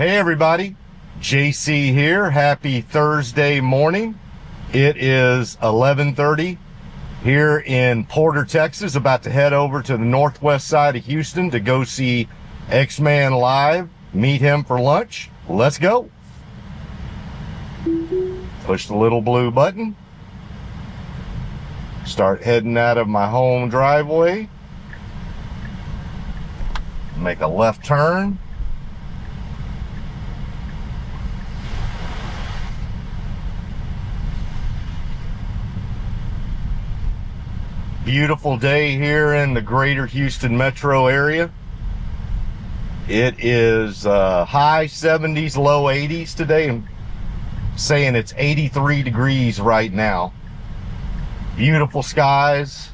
Hey everybody, JC here. Happy Thursday morning. It is 11:30 here in Porter, Texas. About to head over to the northwest side of Houston to go see XMAN live, meet him for lunch. Let's go. Push the little blue button. Start heading out of my home driveway. Make a left turn. Beautiful day here in the greater Houston metro area. It is high 70s, low 80s today. I'm saying it's 83 degrees right now. Beautiful skies,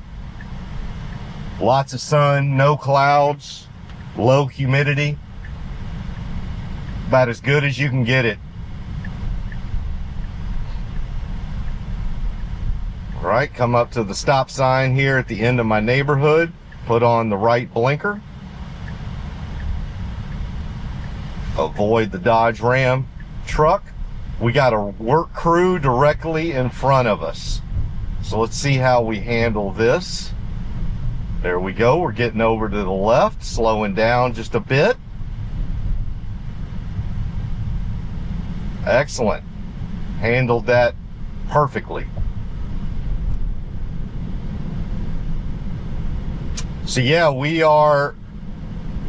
lots of sun, no clouds, low humidity. About as good as you can get it. All right, come up to the stop sign here at the end of my neighborhood, put on the right blinker. Avoid the Dodge Ram truck. We got a work crew directly in front of us. So let's see how we handle this. There we go. We're getting over to the left, slowing down just a bit. Excellent. Handled that perfectly. So yeah, we are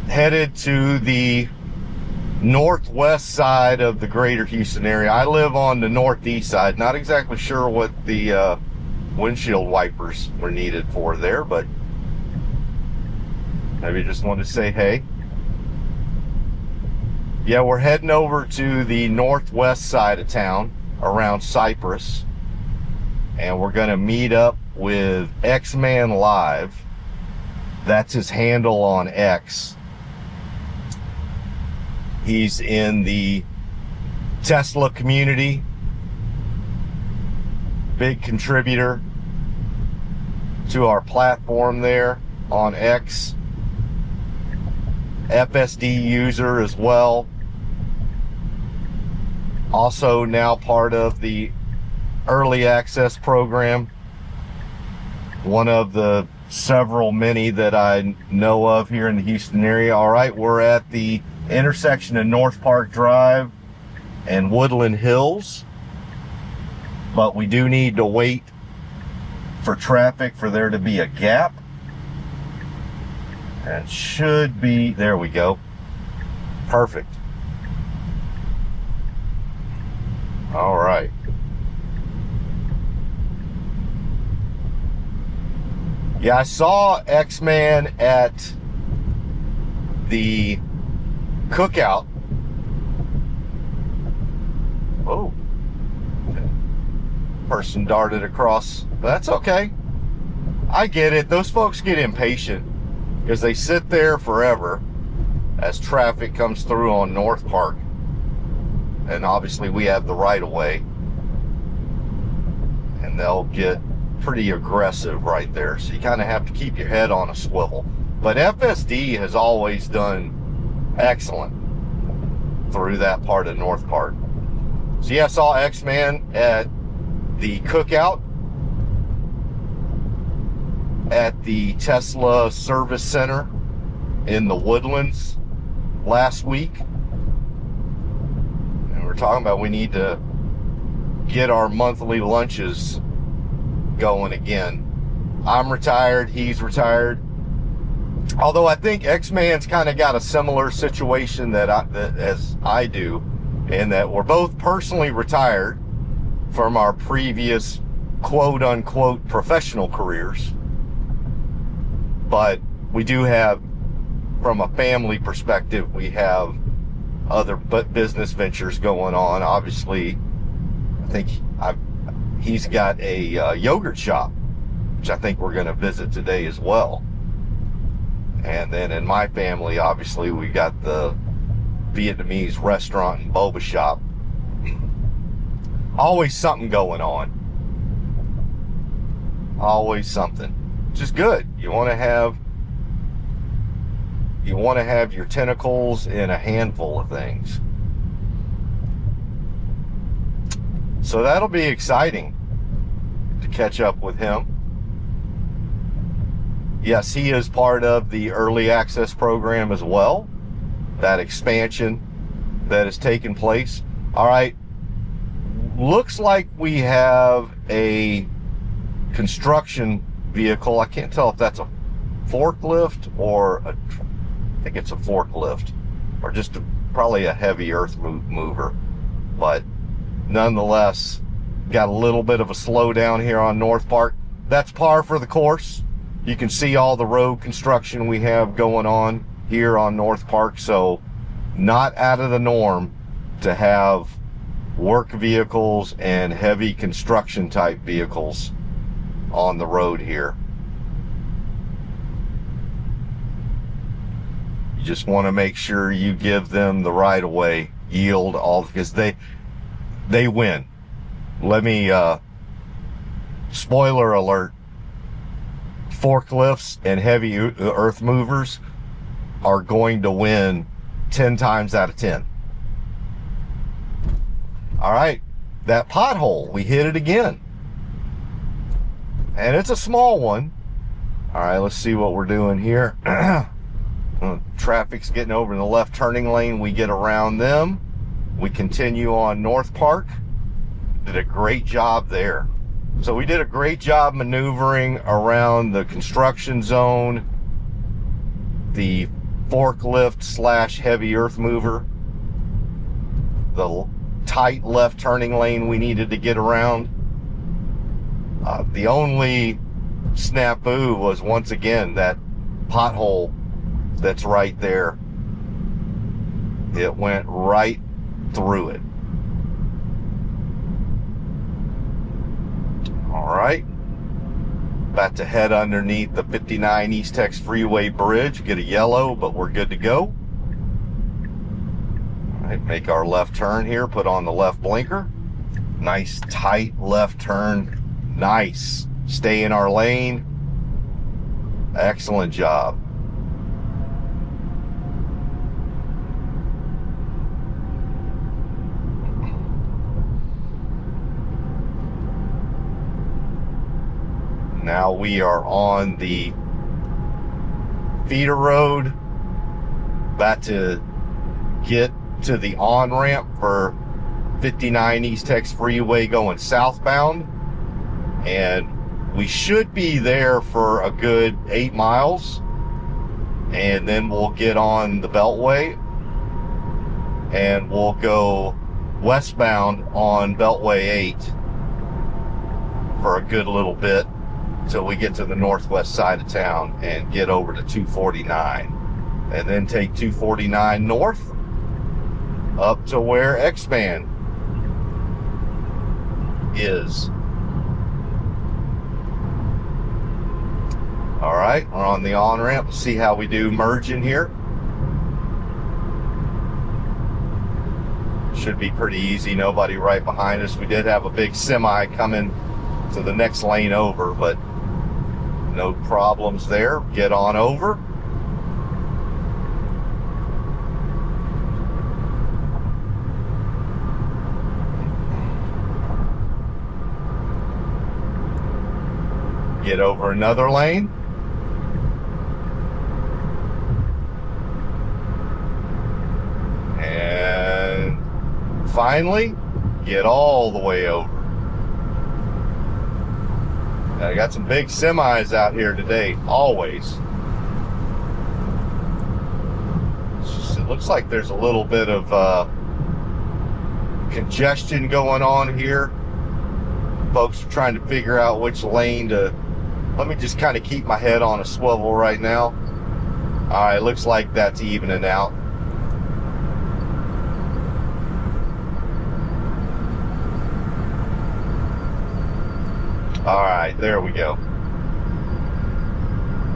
headed to the northwest side of the greater Houston area. I live on the northeast side. Not exactly sure what the windshield wipers were needed for there, but maybe just wanted to say hey. Yeah, we're heading over to the northwest side of town around Cypress, and we're going to meet up with XMAN Live. That's his handle on X. He's in the Tesla community. Big contributor to our platform there on X. FSD user as well. Also now part of the early access program. One of the many that I know of here in the Houston area. All right, we're at the intersection of North Park Drive and Woodland Hills, but we do need to wait for traffic for there to be a gap. And should be, there we go. Perfect. All right. Yeah, I saw XMAN at the cookout. Oh, person darted across. That's okay. I get it. Those folks get impatient because they sit there forever as traffic comes through on North Park. And obviously we have the right of way. And they'll get pretty aggressive right there, so you kind of have to keep your head on a swivel. But FSD has always done excellent through that part of North Park. So yeah, I saw XMAN at the cookout at the Tesla service center in the Woodlands last week, and we're talking about we need to get our monthly lunches going again. I'm retired, he's retired. Although I think XMAN's kind of got a similar situation as I do, in that we're both personally retired from our previous quote unquote professional careers. But we do have, from a family perspective, we have other business ventures going on. Obviously, I think he's got a yogurt shop, which I think we're going to visit today as well. And then in my family, obviously, we got the Vietnamese restaurant and boba shop. Always something going on. Always something. Which is good. You want to have your tentacles in a handful of things. So that'll be exciting to catch up with him. Yes, he is part of the early access program as well. That expansion that has taken place. All right. Looks like we have a construction vehicle. I can't tell if that's a forklift or I think it's a forklift or just probably a heavy earth mover. But nonetheless, got a little bit of a slowdown here on North Park. That's par for the course. You can see all the road construction we have going on here on North Park. So not out of the norm to have work vehicles and heavy construction type vehicles on the road here. You just want to make sure you give them the right of way, yield all, because they win. Let me spoiler alert, forklifts and heavy earth movers are going to win 10 times out of 10. All right, that pothole, we hit it again. And it's a small one. All right, let's see what we're doing here. Traffic's getting over in the left turning lane. We get around them. We continue on North Park. Did a great job there. So we did a great job maneuvering around the construction zone, the forklift / heavy earth mover, the tight left turning lane we needed to get around. The only snafu was once again that pothole that's right there. It went right through it. All right, about to head underneath the 59 East Tex Freeway Bridge, get a yellow, but we're good to go. All right, make our left turn here, put on the left blinker. Nice tight left turn, nice. Stay in our lane. Excellent job. Now we are on the feeder road, about to get to the on-ramp for 59 East Tex Freeway going southbound, and we should be there for a good 8 miles, and then we'll get on the Beltway and we'll go westbound on Beltway 8 for a good little bit till we get to the northwest side of town and get over to 249, and then take 249 north up to where XMAN is. All right, we're on the on-ramp. Let's see how we do merging here. Should be pretty easy, nobody right behind us. We did have a big semi coming to the next lane over, but no problems there. Get on over. Get over another lane. And finally, get all the way over. I got some big semis out here today, always. It looks like there's a little bit of congestion going on here. Folks are trying to figure out which lane to... Let me just kind of keep my head on a swivel right now. All right, looks like that's evening out. All right, there we go.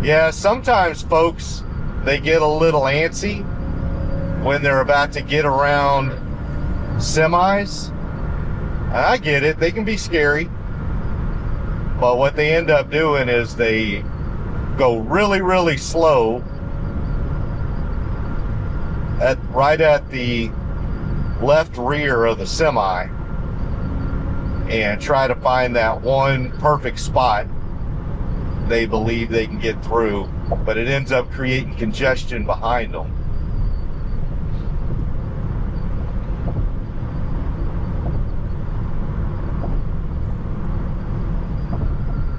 Yeah, sometimes folks, they get a little antsy when they're about to get around semis. I get it, they can be scary. But what they end up doing is they go really, really slow right at the left rear of the semi. and try to find that one perfect spot they believe they can get through, but it ends up creating congestion behind them.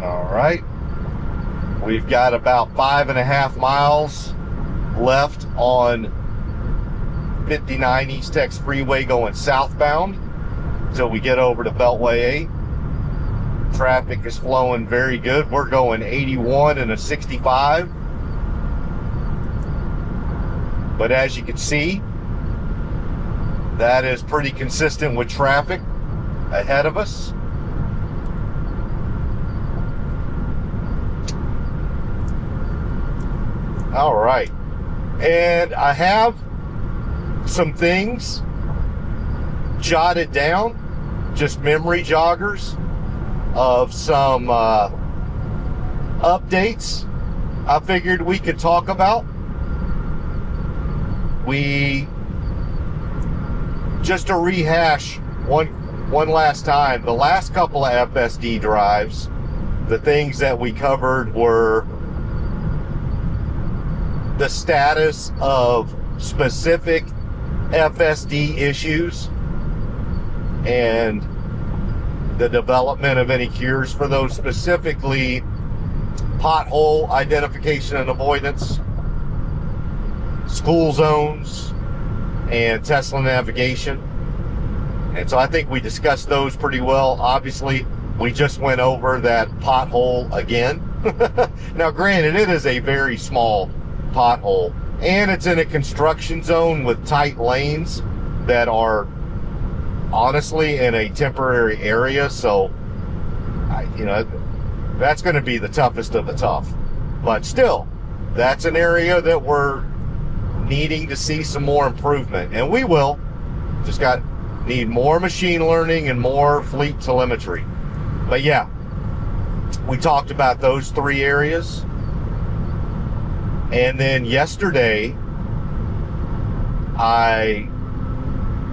All right, we've got about 5.5 miles left on 59 East Tex Freeway going southbound until we get over to Beltway 8. Traffic is flowing very good. We're going 81 and a 65. But as you can see, that is pretty consistent with traffic ahead of us. All right. And I have some things jotted down, just memory joggers, of some updates I figured we could talk about. Just to rehash one last time, the last couple of FSD drives, the things that we covered were the status of specific FSD issues and the development of any cures for those, specifically pothole identification and avoidance, school zones, and Tesla navigation. And so I think we discussed those pretty well. Obviously, we just went over that pothole again. Now, granted, it is a very small pothole, and it's in a construction zone with tight lanes that are honestly in a temporary area, so that's going to be the toughest of the tough. But still, that's an area that we're needing to see some more improvement, and we will. Just need more machine learning and more fleet telemetry. But yeah, we talked about those three areas. And then yesterday, I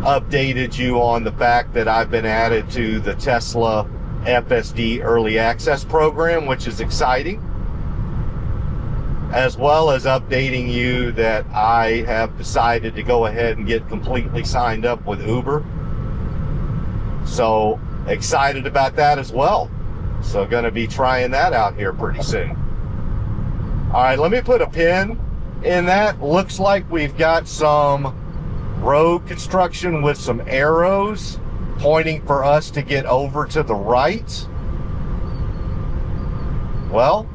updated you on the fact that I've been added to the Tesla FSD Early Access program, which is exciting, as well as updating you that I have decided to go ahead and get completely signed up with Uber. So excited about that as well. So going to be trying that out here pretty soon. All right, let me put a pin in that. Looks like we've got some road construction with some arrows pointing for us to get over to the right. Well,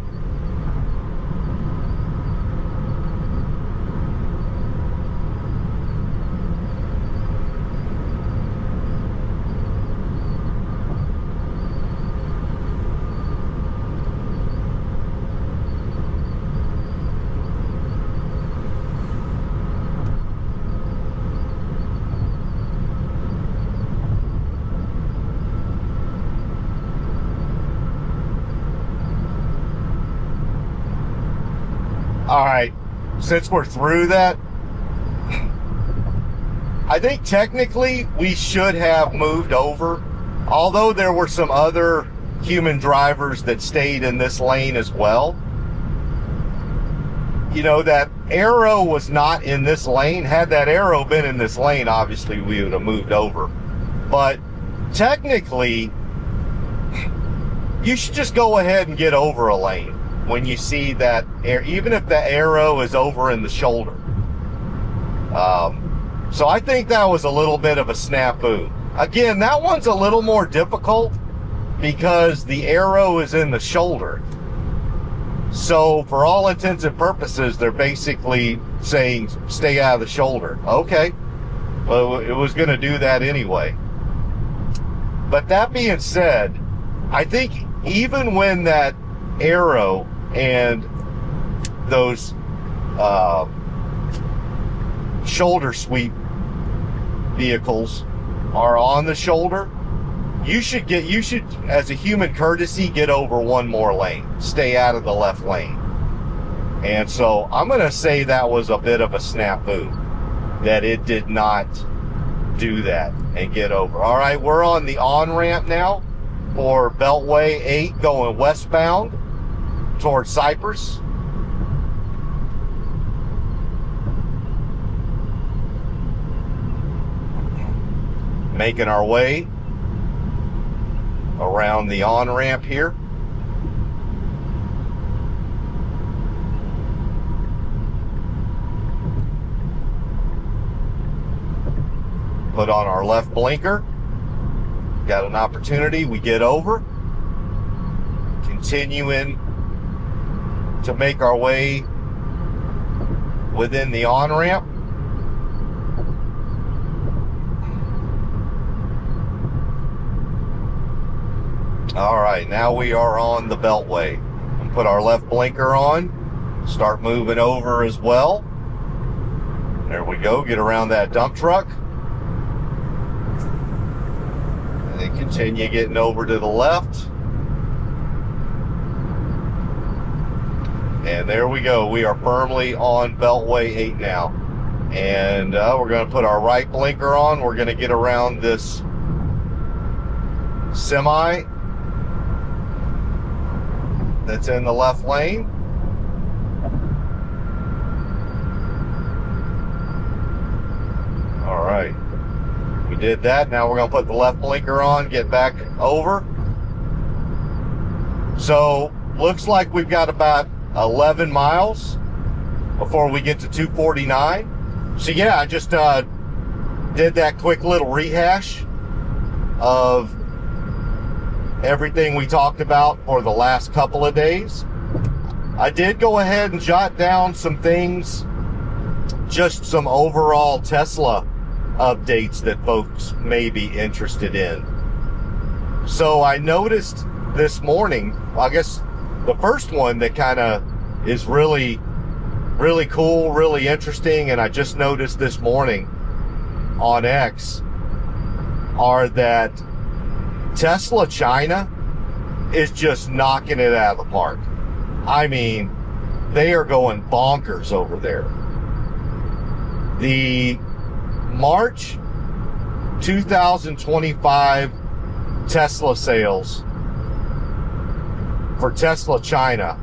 all right, since we're through that, I think technically we should have moved over, although there were some other human drivers that stayed in this lane as well. You know, that arrow was not in this lane. Had that arrow been in this lane, obviously we would have moved over. But technically, you should just go ahead and get over a lane when you see that, even if the arrow is over in the shoulder. So I think that was a little bit of a snafu. Again, that one's a little more difficult because the arrow is in the shoulder. So for all intents and purposes, they're basically saying, stay out of the shoulder. Okay, well, it was going to do that anyway. But that being said, I think even when that arrow and those shoulder sweep vehicles are on the shoulder, you should, as a human courtesy, get over one more lane. Stay out of the left lane. And so I'm going to say that was a bit of a snafu, that it did not do that and get over. All right, we're on the on-ramp now for Beltway 8 going westbound towards Cypress. Making our way around the on-ramp here. Put on our left blinker. Got an opportunity, we get over. Continuing to make our way within the on-ramp. All right, now we are on the Beltway. Put our left blinker on, start moving over as well. There we go, get around that dump truck. And then continue getting over to the left. And there we go, we are firmly on Beltway 8 now. And we're gonna put our right blinker on. We're gonna get around this semi that's in the left lane. All right, we did that. Now we're gonna put the left blinker on, get back over. So looks like we've got about 11 miles before we get to 249. So yeah, I just did that quick little rehash of everything we talked about for the last couple of days. I did go ahead and jot down some things, just some overall Tesla updates that folks may be interested in. So I noticed this morning, I guess the first one that kind of is really cool, really interesting, and I just noticed this morning on X, are that Tesla China is just knocking it out of the park. I mean, they are going bonkers over there. The March 2025 Tesla sales for Tesla China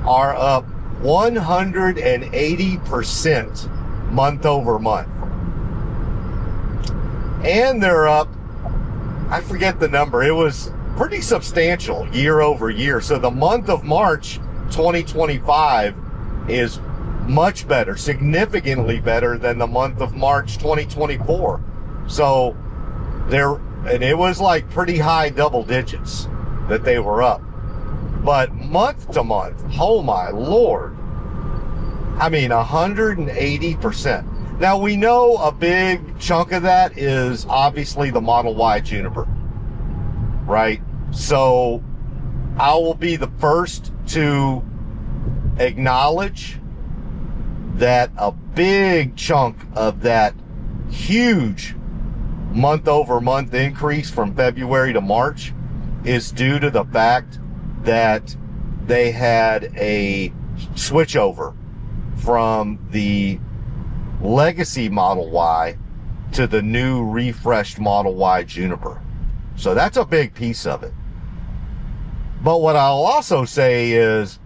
are up 180% month over month. And they're up, I forget the number, it was pretty substantial year over year. So the month of March 2025 is much better, significantly better than the month of March 2024. So there, and it was like pretty high double digits that they were up. But month to month, oh my Lord, I mean 180%. Now we know a big chunk of that is obviously the Model Y Juniper, right? So I will be the first to acknowledge that a big chunk of that huge month over month increase from February to March is due to the fact that they had a switchover from the legacy Model Y to the new refreshed Model Y Juniper. So that's a big piece of it. But what I'll also say is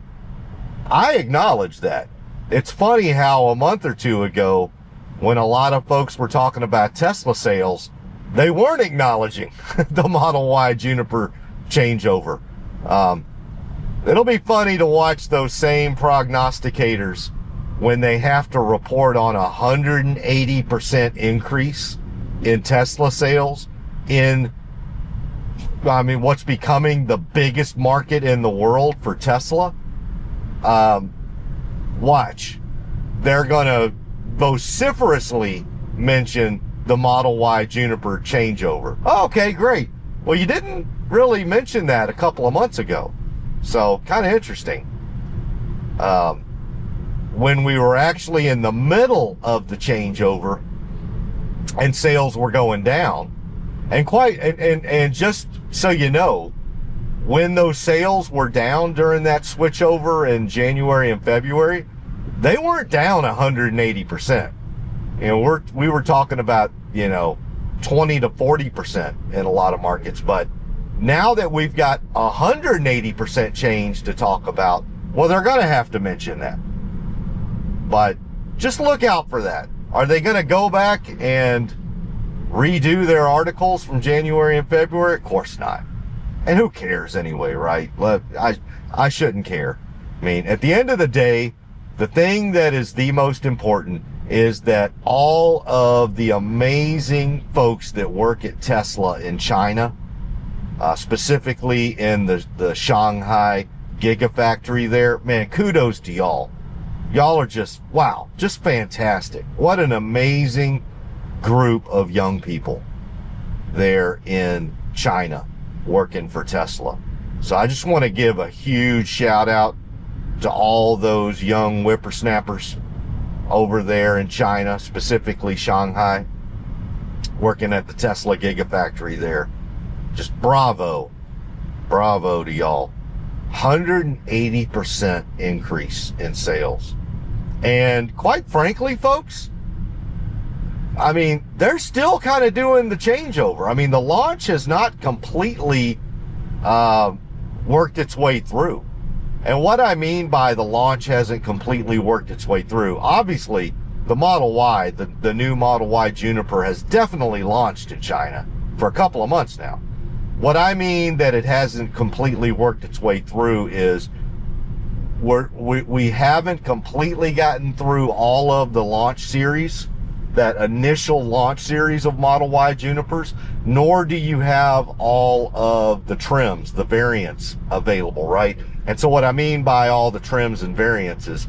I acknowledge that. It's funny how a month or two ago, when a lot of folks were talking about Tesla sales, they weren't acknowledging the Model Y Juniper changeover. It'll be funny to watch those same prognosticators when they have to report on 180% increase in Tesla sales in, I mean, what's becoming the biggest market in the world for Tesla. Watch. They're gonna vociferously mention the Model Y Juniper changeover. Oh, okay, great. Well, you didn't really mention that a couple of months ago. So, kind of interesting. When we were actually in the middle of the changeover and sales were going down, and just so you know, when those sales were down during that switchover in January and February, they weren't down 180%. You know, we were talking about 20 to 40% in a lot of markets. But now that we've got 180% change to talk about, well, they're going to have to mention that. But just look out for that. Are they going to go back and redo their articles from January and February? Of course not. And who cares anyway, right? I shouldn't care. I mean, at the end of the day, the thing that is the most important is that all of the amazing folks that work at Tesla in China, specifically in the Shanghai Gigafactory there, man, kudos to y'all. Y'all are just, wow, just fantastic. What an amazing group of young people there in China working for Tesla. So I just want to give a huge shout out to all those young whippersnappers over there in China, specifically Shanghai, working at the Tesla Gigafactory there. Just bravo to y'all. 180% increase in sales. And quite frankly, folks, I mean, they're still kind of doing the changeover. I mean, the launch has not completely worked its way through. And what I mean by the launch hasn't completely worked its way through, obviously, the Model Y, the new Model Y Juniper has definitely launched in China for a couple of months now. What I mean that it hasn't completely worked its way through is we haven't completely gotten through all of the launch series, that initial launch series of Model Y Junipers, nor do you have all of the trims, the variants available, right? And so what I mean by all the trims and variants is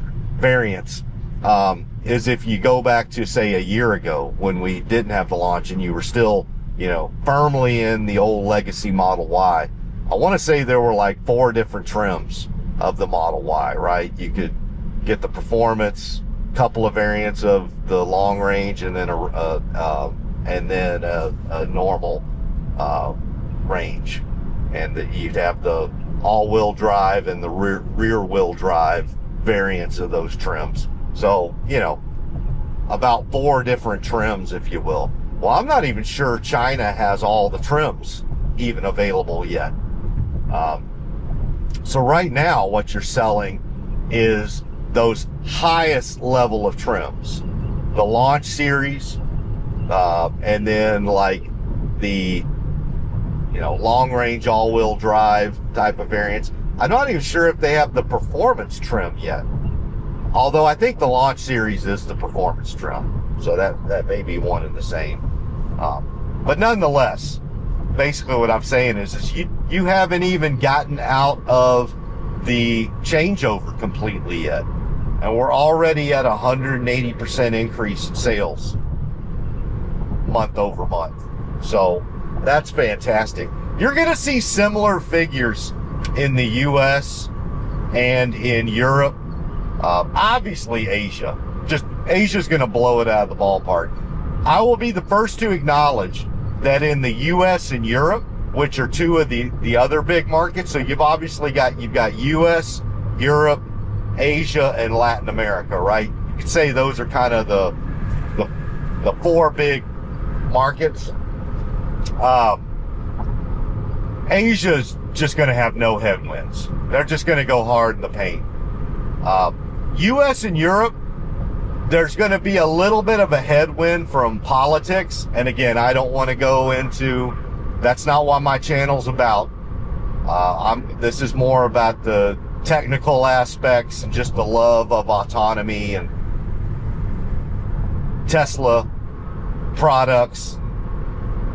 if you go back to, say, a year ago when we didn't have the launch and you were still, firmly in the old legacy Model Y, I want to say there were like 4 different trims of the Model Y, right? You could get the performance, couple of variants of the long range, and then a normal range, and you'd have the all-wheel drive and the rear-wheel drive variants of those trims. So about 4 different trims, if you will. Well, I'm not even sure China has all the trims even available yet. So right now, what you're selling is those highest level of trims, the launch series, and then like the long range all-wheel drive type of variants. I'm not even sure if they have the performance trim yet, although I think the launch series is the performance trim, so that may be one and the same. But nonetheless, basically what I'm saying is you haven't even gotten out of the changeover completely yet. And we're already at 180% increase in sales month over month. So that's fantastic. You're going to see similar figures in the US and in Europe. Obviously Asia. Asia's going to blow it out of the ballpark. I will be the first to acknowledge that in the US and Europe, which are 2 of the other big markets, so you've got US, Europe, Asia, and Latin America, right? You could say those are kind of the 4 big markets. Asia's just going to have no headwinds. They're just going to go hard in the paint. US and Europe, there's going to be a little bit of a headwind from politics. And again, I don't want to go into, that's not what my channel's about. This is more about the technical aspects and just the love of autonomy and Tesla products,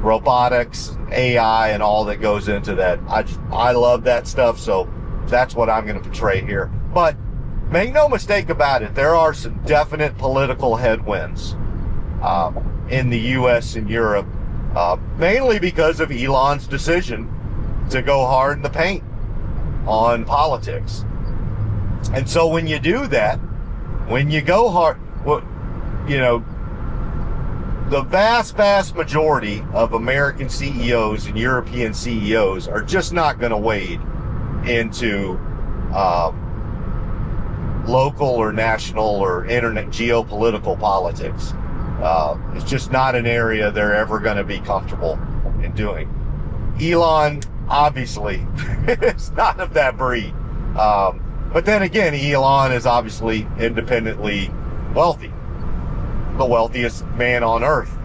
robotics, AI, and all that goes into that. I love that stuff, so that's what I'm going to portray here. But make no mistake about it, there are some definite political headwinds in the US and Europe, mainly because of Elon's decision to go hard in the paint on politics. And so when you do that, when you go hard, the vast majority of American CEOs and European CEOs are just not going to wade into local or national or internet geopolitical politics. It's just not an area they're ever going to be comfortable in doing. Elon, obviously, is not of that breed. But then again, Elon is obviously independently wealthy, the wealthiest man on earth.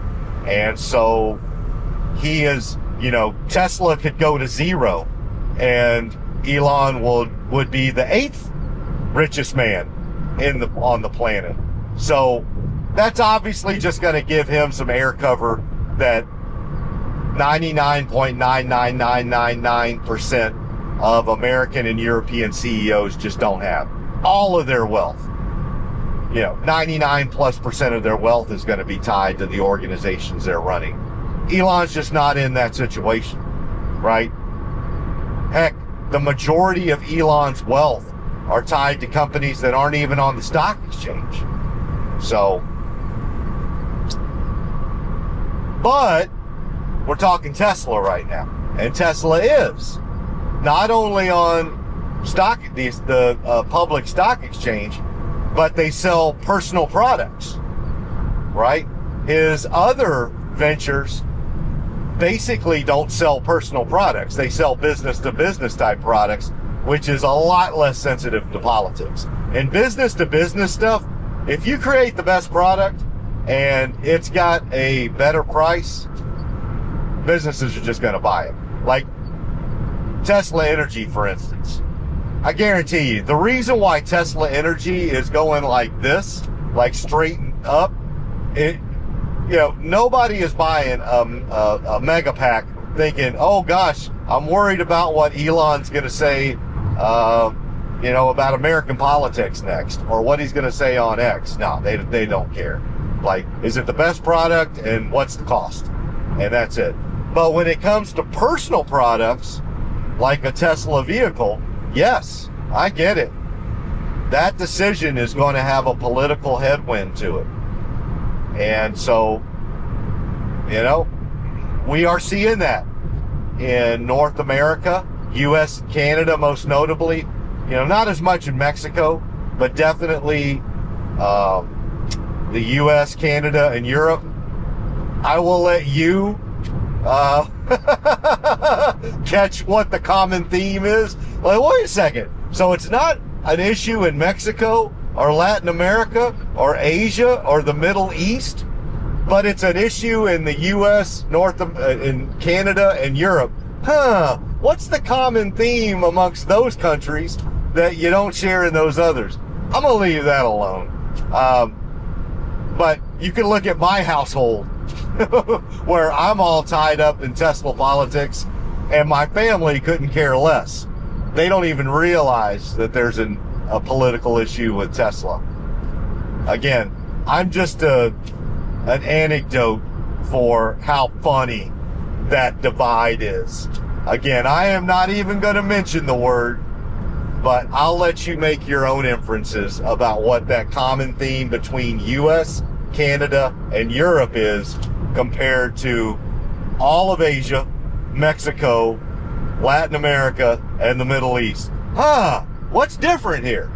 And so he is, you know, Tesla could go to zero and Elon would be the 8th richest man on the planet. So that's obviously just going to give him some air cover that 99.99999% of American and European CEOs just don't have. All of their wealth, you know, 99+% of their wealth is going to be tied to the organizations they're running. Elon's just not in that situation, right? Heck, the majority of Elon's wealth are tied to companies that aren't even on the stock exchange. So, but we're talking Tesla right now, and Tesla is not only on the public stock exchange, but they sell personal products, right? His other ventures basically don't sell personal products. They sell business-to-business type products, which is a lot less sensitive to politics. And business-to-business stuff, if you create the best product and it's got a better price, businesses are just going to buy it. Like Tesla Energy, for instance. I guarantee you, the reason why Tesla Energy is going like this, like straight up, nobody is buying a mega pack thinking, oh gosh, I'm worried about what Elon's going to say, about American politics next, or what he's going to say on X. No, they don't care. Like, is it the best product and what's the cost? And that's it. But when it comes to personal products, like a Tesla vehicle, yes, I get it. That decision is going to have a political headwind to it. And so, we are seeing that in North America, U.S., Canada, most notably. Not as much in Mexico, but definitely the U.S., Canada, and Europe. I will let you catch what the common theme is. Like, wait a second. So it's not an issue in Mexico or Latin America or Asia or the Middle East, but it's an issue in the U.S., in Canada, and Europe. What's the common theme amongst those countries that you don't share in those others? I'm going to leave that alone. But you can look at my household where I'm all tied up in Tesla politics, and my family couldn't care less. They don't even realize that there's a political issue with Tesla. Again, I'm just an anecdote for how funny that divide is. Again, I am not even going to mention the word, but I'll let you make your own inferences about what that common theme between U.S., Canada, and Europe is compared to all of Asia, Mexico, Latin America, and the Middle East. What's different here?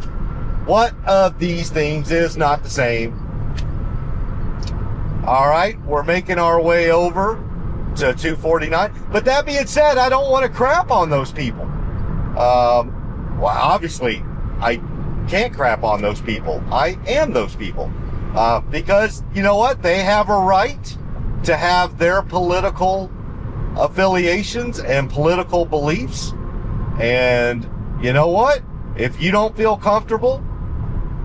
What of these things is not the same? All right, we're making our way over to 249. But that being said, I don't want to crap on those people. Well, obviously, I can't crap on those people. I am those people. Because, you know what? They have a right to have their political affiliations and political beliefs. And you know what? If you don't feel comfortable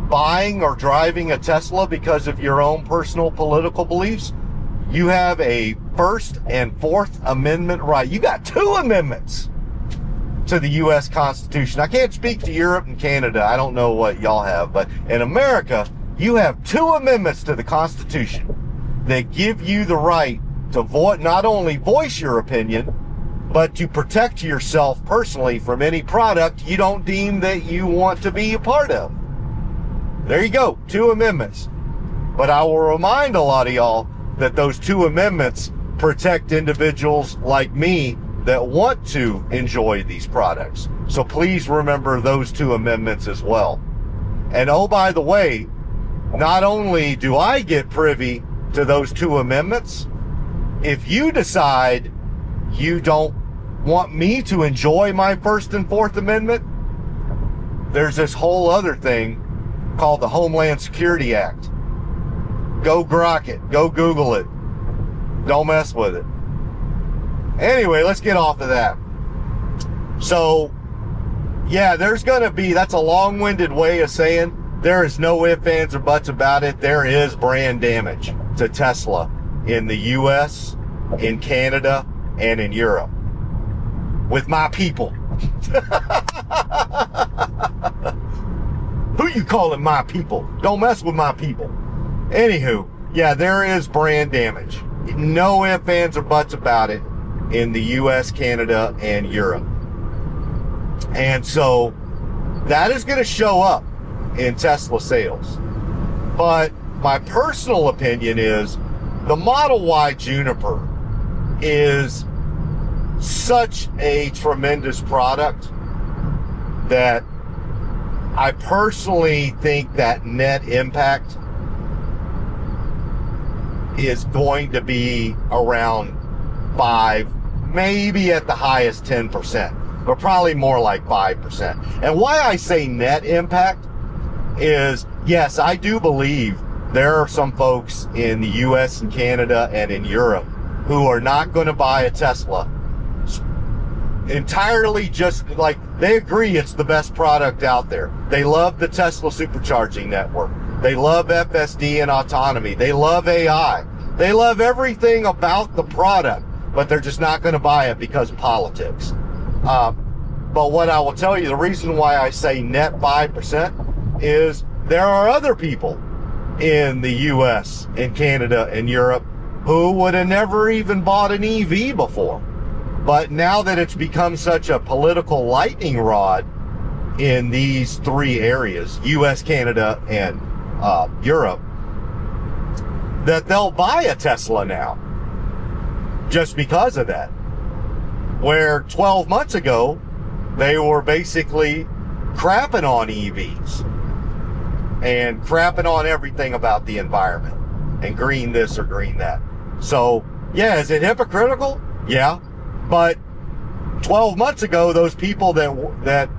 buying or driving a Tesla because of your own personal political beliefs, you have a First and Fourth Amendment right. You got 2 amendments to the U.S. Constitution. I can't speak to Europe and Canada. I don't know what y'all have, but in America, you have 2 amendments to the Constitution that give you the right to not only voice your opinion, but to protect yourself personally from any product you don't deem that you want to be a part of. There you go, 2 amendments. But I will remind a lot of y'all that those 2 amendments protect individuals like me that want to enjoy these products. So please remember those 2 amendments as well. And oh, by the way, not only do I get privy to those two amendments. If you decide you don't want me to enjoy my First and Fourth Amendment, there's this whole other thing called the Homeland Security Act. Go grok it. Go Google it. Don't mess with it. Anyway, let's get off of that. So, yeah, there's going to be, that's a long-winded way of saying there is no ifs, ands, or buts about it. There is brand damage to Tesla in the U.S., in Canada, and in Europe. With my people. Who you calling my people? Don't mess with my people. Anywho, yeah, there is brand damage. No ifs, ands, or buts about it in the U.S., Canada, and Europe. And so that is going to show up in Tesla sales. But my personal opinion is the Model Y Juniper is such a tremendous product that I personally think that net impact is going to be around 5, maybe at the highest 10%, but probably more like 5%. And why I say net impact is, yes, I do believe there are some folks in the US and Canada and in Europe who are not going to buy a Tesla entirely just like they agree it's the best product out there. They love the Tesla supercharging network. They love FSD and autonomy. They love AI. They love everything about the product, but they're just not going to buy it because of politics. But what I will tell you, the reason why I say net 5% is there are other people in the US, in Canada, and Europe who would have never even bought an EV before. But now that it's become such a political lightning rod in these three areas, US, Canada, and Europe, that they'll buy a Tesla now just because of that. Where 12 months ago, they were basically crapping on EVs and crapping on everything about the environment and green this or green that. So, yeah, is it hypocritical? Yeah. But 12 months ago, those people that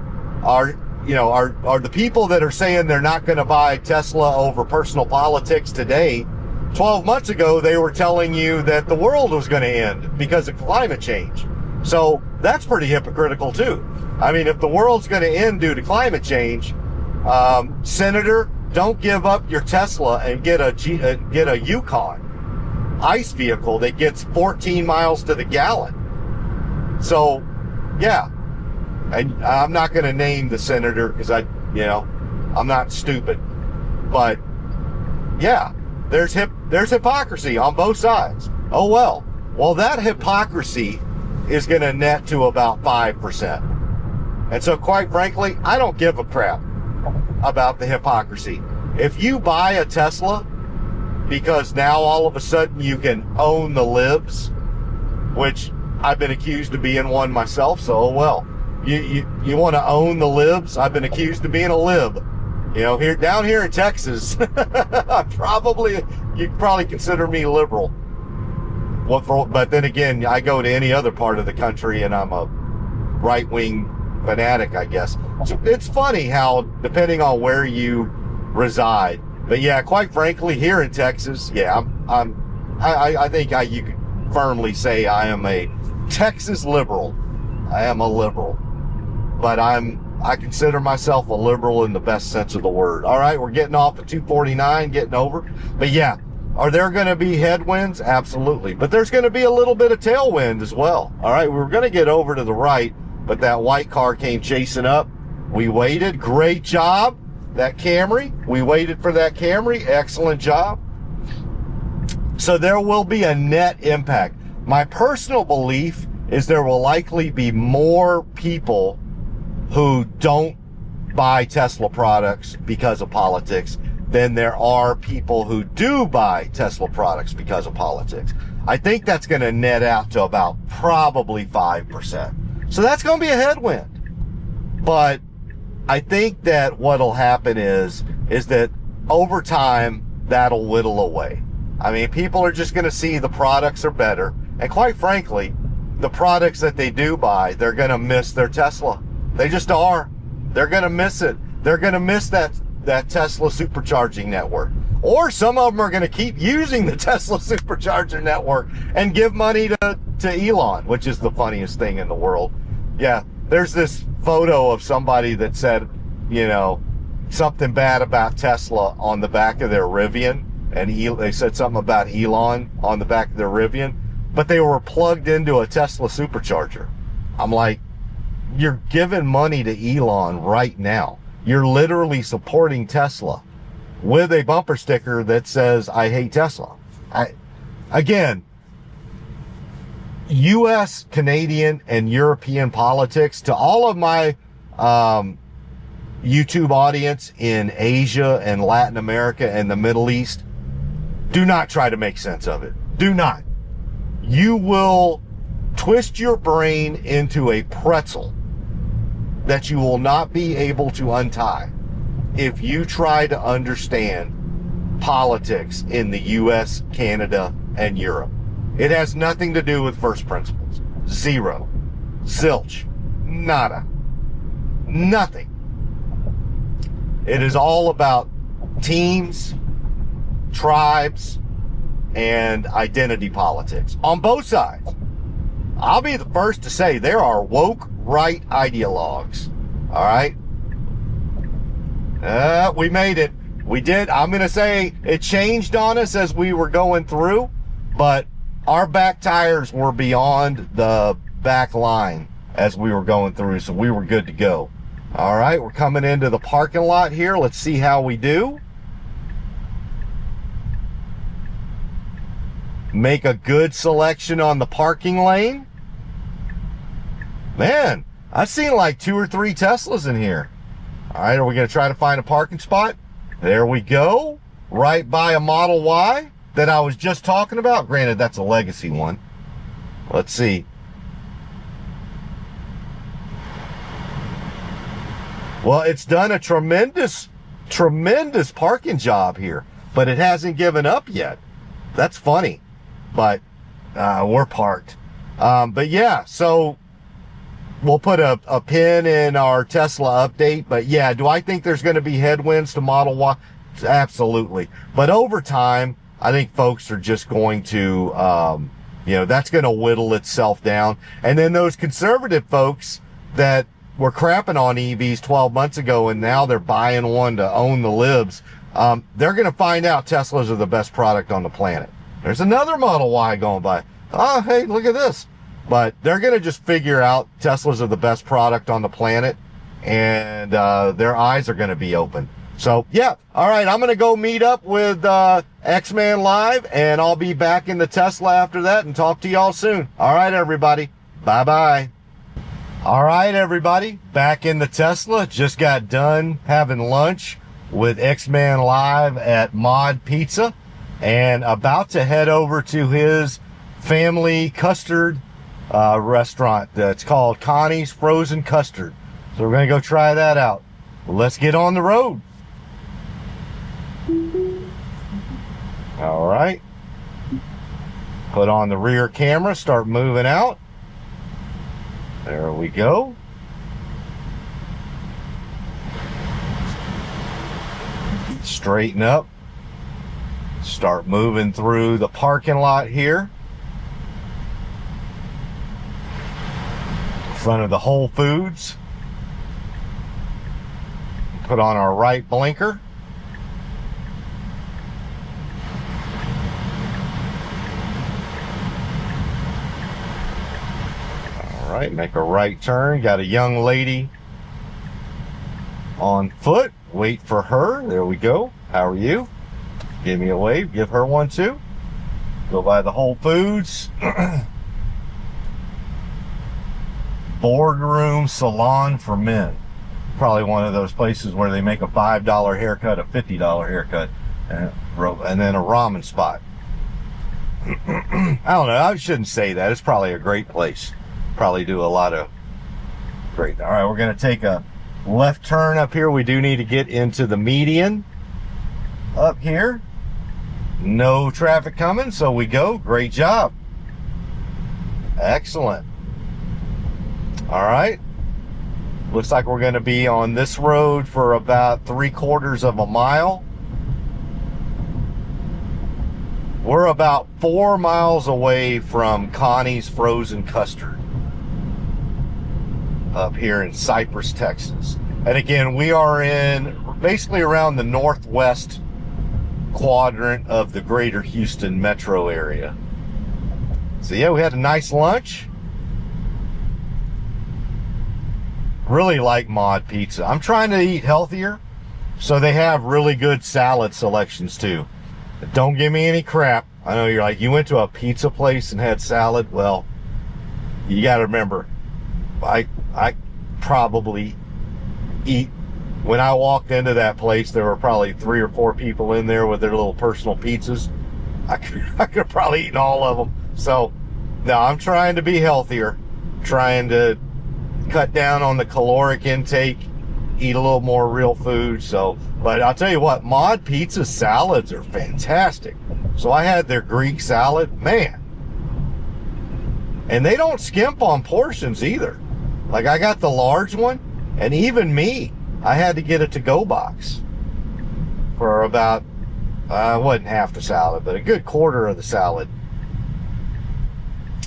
are, you know, are the people that are saying they're not going to buy Tesla over personal politics today. 12 months ago, they were telling you that the world was going to end because of climate change. So that's pretty hypocritical too. I mean, if the world's going to end due to climate change, Senator, don't give up your Tesla and get a Yukon ICE vehicle that gets 14 miles to the gallon. So, yeah, and I'm not going to name the senator because I'm not stupid, but yeah, there's hypocrisy on both sides. Oh well, that hypocrisy is going to net to about 5%, and so quite frankly, I don't give a crap about the hypocrisy. If you buy a Tesla because now all of a sudden you can own the libs, which I've been accused of being one myself, so oh well. You want to own the libs? I've been accused of being a lib. You know, down here in Texas, you'd probably consider me liberal. But then again, I go to any other part of the country and I'm a right-wing fanatic, I guess. So it's funny how, depending on where you reside, but yeah, quite frankly, here in Texas, yeah, I think you could firmly say I am a Texas liberal. I am a liberal, but I consider myself a liberal in the best sense of the word. All right, we're getting off at 249, getting over. But yeah, are there going to be headwinds? Absolutely. But there's going to be a little bit of tailwind as well. All right, we were going to get over to the right, but that white car came chasing up. We waited. Great job. That Camry. We waited for that Camry. Excellent job. So there will be a net impact. My personal belief is there will likely be more people who don't buy Tesla products because of politics than there are people who do buy Tesla products because of politics. I think that's going to net out to about probably 5%. So that's going to be a headwind. But I think that what'll happen is that over time, that'll whittle away. I mean, people are just going to see the products are better. And quite frankly, the products that they do buy, they're going to miss their Tesla. They just are. They're going to miss it. They're going to miss that Tesla supercharging network. Or some of them are going to keep using the Tesla supercharger network and give money to Elon, which is the funniest thing in the world. Yeah, there's this photo of somebody that said, you know, something bad about Tesla on the back of their Rivian. And they said something about Elon on the back of their Rivian. But they were plugged into a Tesla supercharger. I'm like, you're giving money to Elon right now. You're literally supporting Tesla with a bumper sticker that says, I hate Tesla. Again, U.S., Canadian, and European politics, to all of my YouTube audience in Asia and Latin America and the Middle East, do not try to make sense of it. Do not. You will twist your brain into a pretzel that you will not be able to untie if you try to understand politics in the US, Canada, and Europe. It has nothing to do with first principles. Zero. Zilch. Nada. Nothing. It is all about teams, tribes, and identity politics on both sides. I'll be the first to say there are woke right ideologues. All right. We made it. We did. I'm going to say it changed on us as we were going through, but our back tires were beyond the back line as we were going through, so we were good to go. All right, we're coming into the parking lot here. Let's see how we do. Make a good selection on the parking lane. Man, I've seen like 2 or 3 Teslas in here. All right, are we going to try to find a parking spot? There we go. Right by a Model Y that I was just talking about. Granted, that's a legacy one. Let's see. Well, it's done a tremendous parking job here, but it hasn't given up yet. That's funny, but we're parked. But yeah, so we'll put a pin in our Tesla update. But yeah, do I think there's going to be headwinds to Model Y? Absolutely. But over time, I think folks are just going to, that's going to whittle itself down. And then those conservative folks that were crapping on EVs 12 months ago and now they're buying one to own the libs, they're going to find out Teslas are the best product on the planet. There's another Model Y going by. Oh, hey, look at this. But they're going to just figure out Teslas are the best product on the planet, and their eyes are going to be open. So, yeah. All right, I'm going to go meet up with XMAN Live, and I'll be back in the Tesla after that and talk to y'all soon. All right, everybody. Bye-bye. All right, everybody. Back in the Tesla. Just got done having lunch with XMAN Live at Mod Pizza, and about to head over to his family custard restaurant that's called Connie's Frozen Custard. So we're going to go try that out. Well, let's get on the road. All right. Put on the rear camera, start moving out. There we go. Straighten up. Start moving through the parking lot here. In front of the Whole Foods. Put on our right blinker. All right, make a right turn. Got a young lady on foot. Wait for her. There we go. How are you? Give me a wave. Give her one too. Go by the Whole Foods. Boardroom Salon for Men. Probably one of those places where they make a $5 haircut, a $50 haircut, and then a ramen spot. I don't know. I shouldn't say that. It's probably a great place. Probably do a lot of great. All right, we're going to take a left turn up here. We do need to get into the median up here. No traffic coming, so we go. Great job. Excellent. All right. Looks like we're going to be on this road for about 3/4 of a mile. We're about 4 miles away from Connie's frozen custard up here in Cypress, Texas. And again, we are in basically around the northwest quadrant of the greater Houston metro area. So yeah, we had a nice lunch. Really like Mod Pizza. I'm trying to eat healthier, so they have really good salad selections too. Don't give me any crap. I know you're like, you went to a pizza place and had salad. Well, you got to remember, I probably eat. When I walked into that place, there were probably 3 or 4 people in there with their little personal pizzas. I could have probably eaten all of them. So now I'm trying to be healthier, trying to cut down on the caloric intake, eat a little more real food. So, but I'll tell you what, Mod Pizza salads are fantastic. So I had their Greek salad, man. And they don't skimp on portions either. Like I got the large one, and even me, I had to get a to-go box for about, wasn't half the salad, but a good 1/4 of the salad.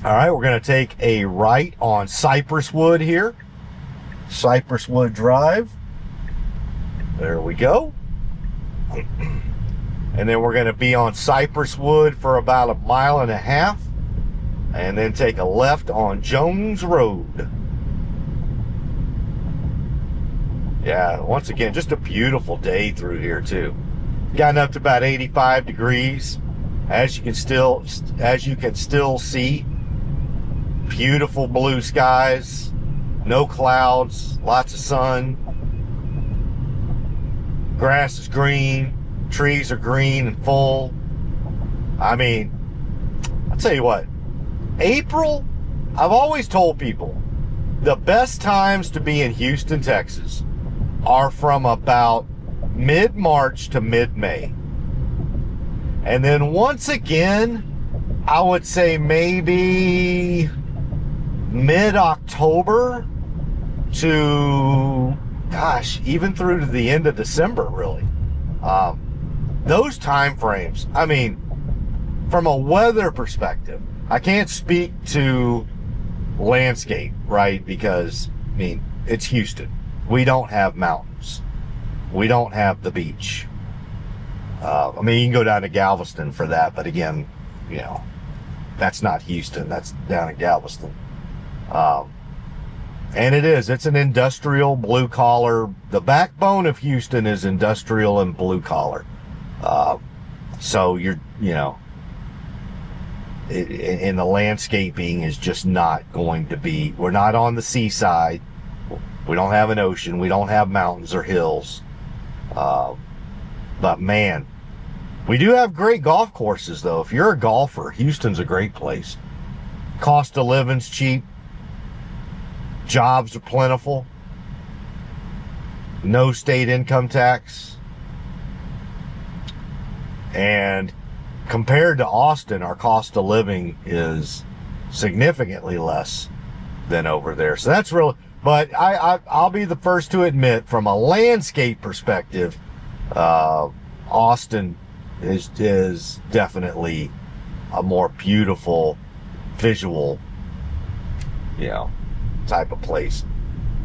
All right, we're going to take a right on Cypress Wood here. Cypress Wood Drive. There we go. And then we're going to be on Cypress Wood for about 1.5 miles, and then take a left on Jones Road. Yeah, once again, just a beautiful day through here too. Gotten up to about 85 degrees. As you can still see, beautiful blue skies, no clouds, lots of sun. Grass is green, trees are green and full. I mean, I'll tell you what, April, I've always told people, the best times to be in Houston, Texas are from about mid-March to mid-May. And then once again, I would say maybe mid-October to, gosh, even through to the end of December, really. Those time frames, I mean, from a weather perspective, I can't speak to landscape, right? Because, I mean, it's Houston. We don't have mountains. We don't have the beach. I mean, you can go down to Galveston for that, but again, you know, that's not Houston. That's down in Galveston. And it's an industrial blue collar. The backbone of Houston is industrial and blue collar. So in the landscaping is just not going to be, we're not on the seaside. We don't have an ocean. We don't have mountains or hills. But man, we do have great golf courses though. If you're a golfer, Houston's a great place. Cost of living's cheap. Jobs are plentiful. No state income tax. And compared to Austin, our cost of living is significantly less than over there. So that's real. But I'll be the first to admit, from a landscape perspective, Austin is definitely a more beautiful visual, type of place.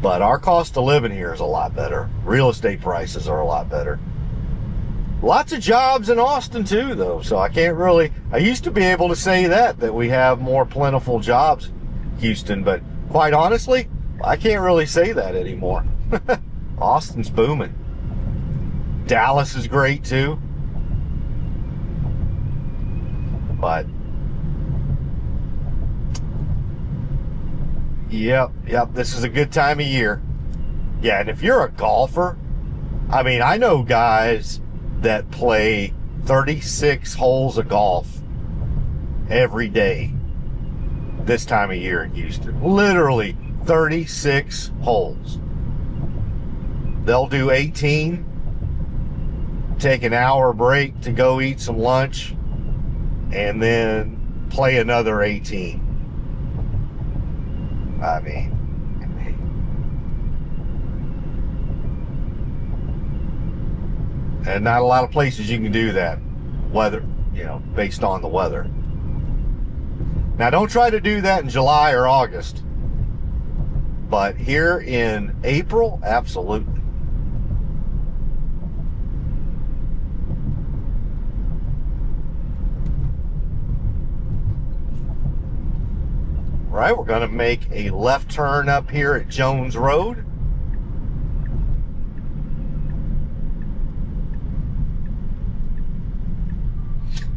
But our cost of living here is a lot better. Real estate prices are a lot better. Lots of jobs in Austin too, though. So I used to be able to say that we have more plentiful jobs in Houston, but quite honestly, I can't really say that anymore. Austin's booming. Dallas is great too. But Yep, this is a good time of year. Yeah, and if you're a golfer, I mean, I know guys that play 36 holes of golf every day this time of year in Houston. Literally 36 holes. They'll do 18, take an hour break to go eat some lunch, and then play another 18. I mean, and not a lot of places you can do that, weather, you know, based on the weather. Now, don't try to do that in July or August, but here in April, absolutely. Right, we're going to make a left turn up here at Jones Road.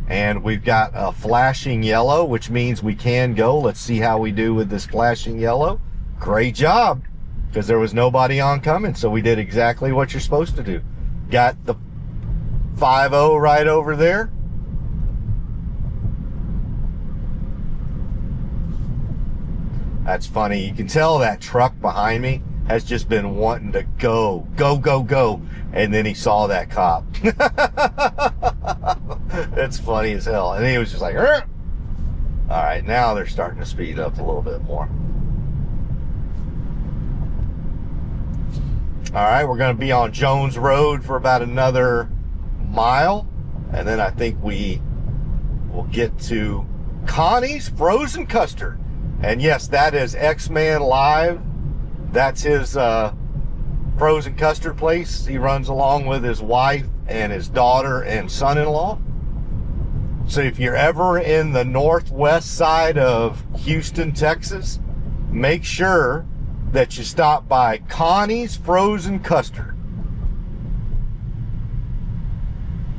And we've got a flashing yellow, which means we can go. Let's see how we do with this flashing yellow. Great job, because there was nobody oncoming, so we did exactly what you're supposed to do. Got the 5-0 right over there. That's funny. You can tell that truck behind me has just been wanting to go, go, go, go. And then he saw that cop. It's funny as hell. And he was just like, "Arr!" All right, now they're starting to speed up a little bit more. All right, we're going to be on Jones Road for about another mile. And then I think we will get to Connie's Frozen Custard. And yes, that is XMAN Live. That's his frozen custard place. He runs along with his wife and his daughter and son-in-law. So if you're ever in the northwest side of Houston, Texas, make sure that you stop by Connie's Frozen Custard.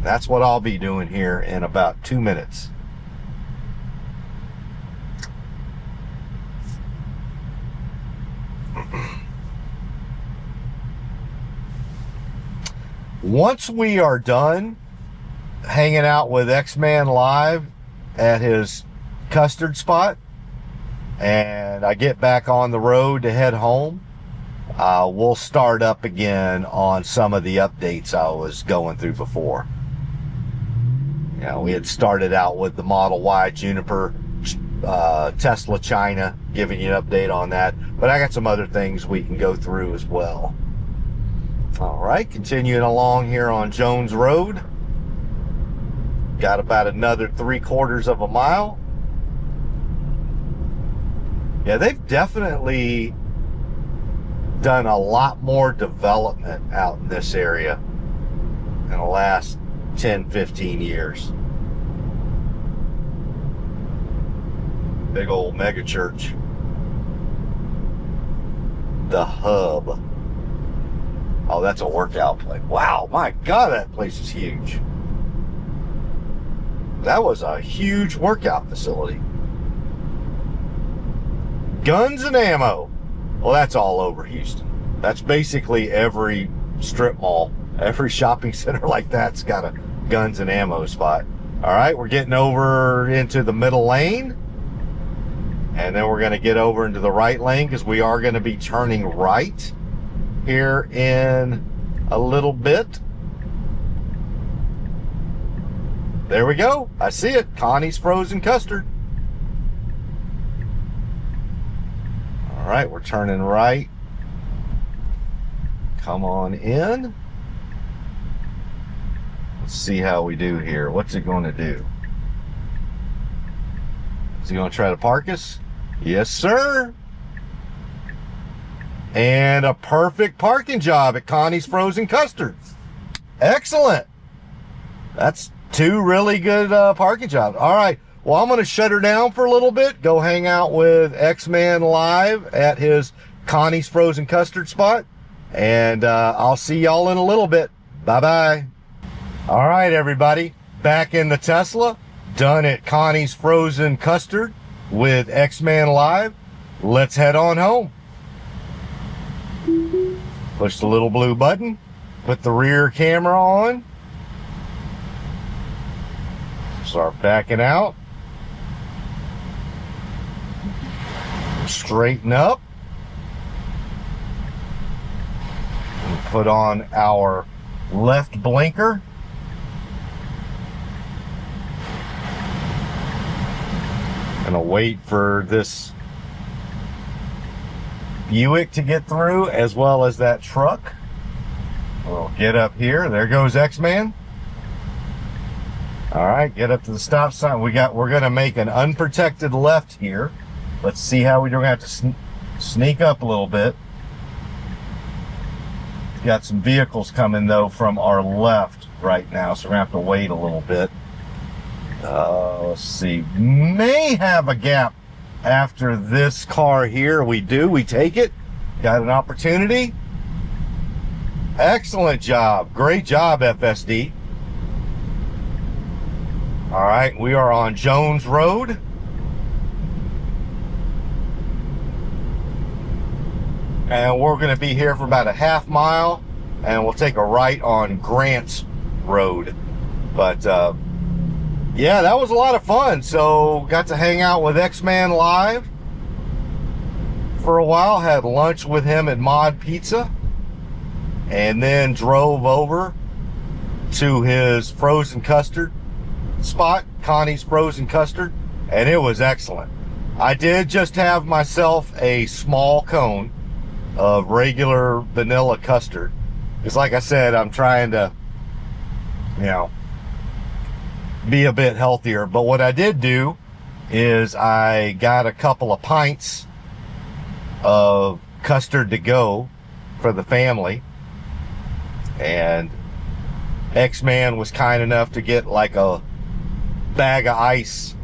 That's what I'll be doing here in about 2 minutes. Once we are done hanging out with XMAN Live at his custard spot, and I get back on the road to head home, we'll start up again on some of the updates I was going through before. You know, we had started out with the Model Y Juniper, Tesla China, giving you an update on that, but I got some other things we can go through as well. All right, continuing along here on Jones Road. Got about another 3/4 of a mile. Yeah, they've definitely done a lot more development out in this area in the last 10, 15 years. Big old mega church. The Hub. Oh, that's a workout place. Wow, my God, that place is huge. That was a huge workout facility. Guns and ammo. Well, that's all over Houston. That's basically every strip mall, every shopping center like that's got a guns and ammo spot. All right, we're getting over into the middle lane. And then we're going to get over into the right lane because we are going to be turning right here in a little bit. There we go. I see it. Connie's Frozen Custard. All right, we're turning right. Come on in. Let's see how we do here. What's it going to do? Is he going to try to park us? Yes, sir. And a perfect parking job at Connie's Frozen Custard. Excellent. That's 2 really good parking jobs. All right. Well, I'm going to shut her down for a little bit. Go hang out with XMAN Live at his Connie's Frozen Custard spot. And I'll see y'all in a little bit. Bye-bye. All right, everybody. Back in the Tesla. Done at Connie's Frozen Custard with XMAN Live. Let's head on home. Push the little blue button, put the rear camera on, start backing out, straighten up, and put on our left blinker. Gonna wait for this Buick to get through, as well as that truck. We'll get up here. There goes X-Man. All right, get up to the stop sign. We're gonna make an unprotected left here. Let's see how we're gonna have to sneak up a little bit. Got some vehicles coming though from our left right now, so we're gonna have to wait a little bit. Let's see, may have a gap after this car here. We do, we take it. Got an opportunity. Excellent job, great job, FSD. All right, we are on Jones Road. And we're gonna be here for about a half mile, and we'll take a right on Grant Road. But yeah, that was a lot of fun. So got to hang out with X-Man live for a while, had lunch with him at Mod Pizza, and then drove over to his frozen custard spot, Connie's Frozen Custard, and it was excellent. I did just have myself a small cone of regular vanilla custard, because like I said, I'm trying to, you know, be a bit healthier. But what I did do is I got a couple of pints of custard to go for the family, and X-Man was kind enough to get like a bag of ice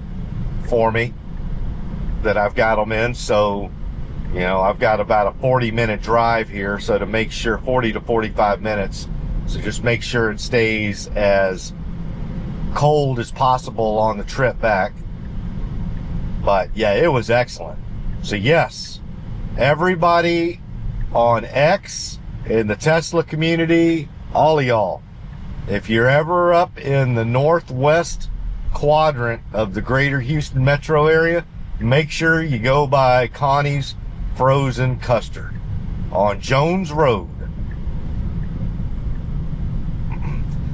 for me that I've got them in. So, you know, I've got about a 40-minute drive here, so to make sure, 40 to 45 minutes, so just make sure it stays as cold as possible on the trip back. But yeah, it was excellent. So yes, everybody on X, in the Tesla community, all of y'all, if you're ever up in the northwest quadrant of the greater Houston metro area, make sure you go by Connie's Frozen Custard on Jones Road.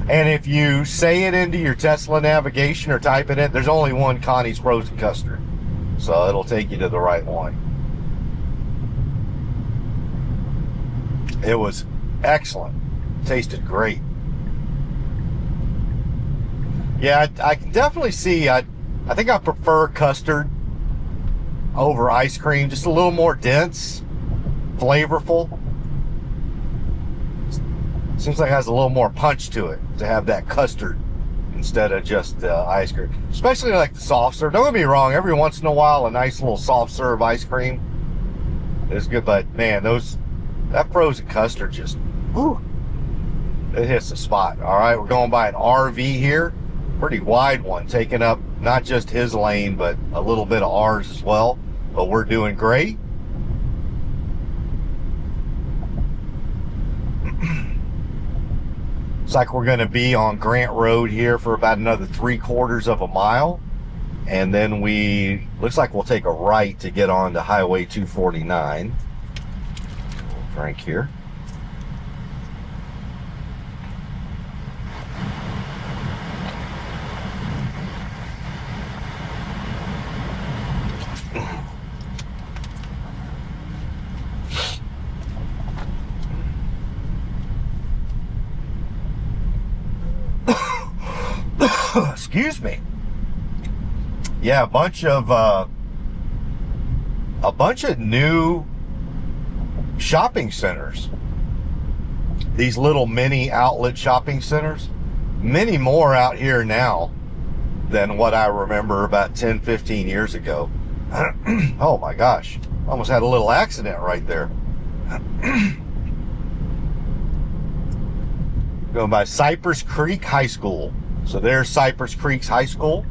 And if you say it into your Tesla navigation or type it in, there's only one Connie's Frozen Custard, so it'll take you to the right one. It was excellent. Tasted great. Yeah, I can definitely see, I think I prefer custard over ice cream. Just a little more dense, flavorful. Seems like it has a little more punch to it to have that custard instead of just ice cream. Especially like the soft serve. Don't get me wrong, every once in a while a nice little soft serve ice cream is good, but man, that frozen custard just, whew, it hits the spot. All right, we're going by an RV here. Pretty wide one, taking up not just his lane, but a little bit of ours as well. But we're doing great. Looks like we're going to be on Grant Road here for about another 3/4 of a mile. And then looks like we'll take a right to get on to Highway 249. We'll drink here. Excuse me. Yeah, a bunch of new shopping centers. These little mini outlet shopping centers. Many more out here now than what I remember about 10, 15 years ago. Oh my gosh. Almost had a little accident right there. Going by Cypress Creek High School. So there's Cypress Creek's high school.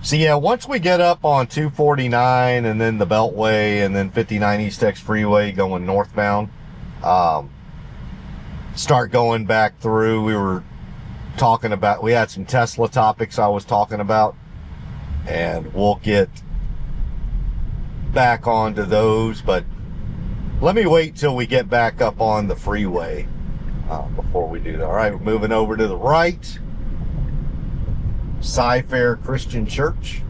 So yeah, once we get up on 249 and then the Beltway and then 59 East X Freeway going northbound, start going back through, we had some Tesla topics I was talking about, and we'll get back onto those. But Let me wait till we get back up on the freeway before we do that. All right, we're moving over to the right. Cy-Fair Christian Church.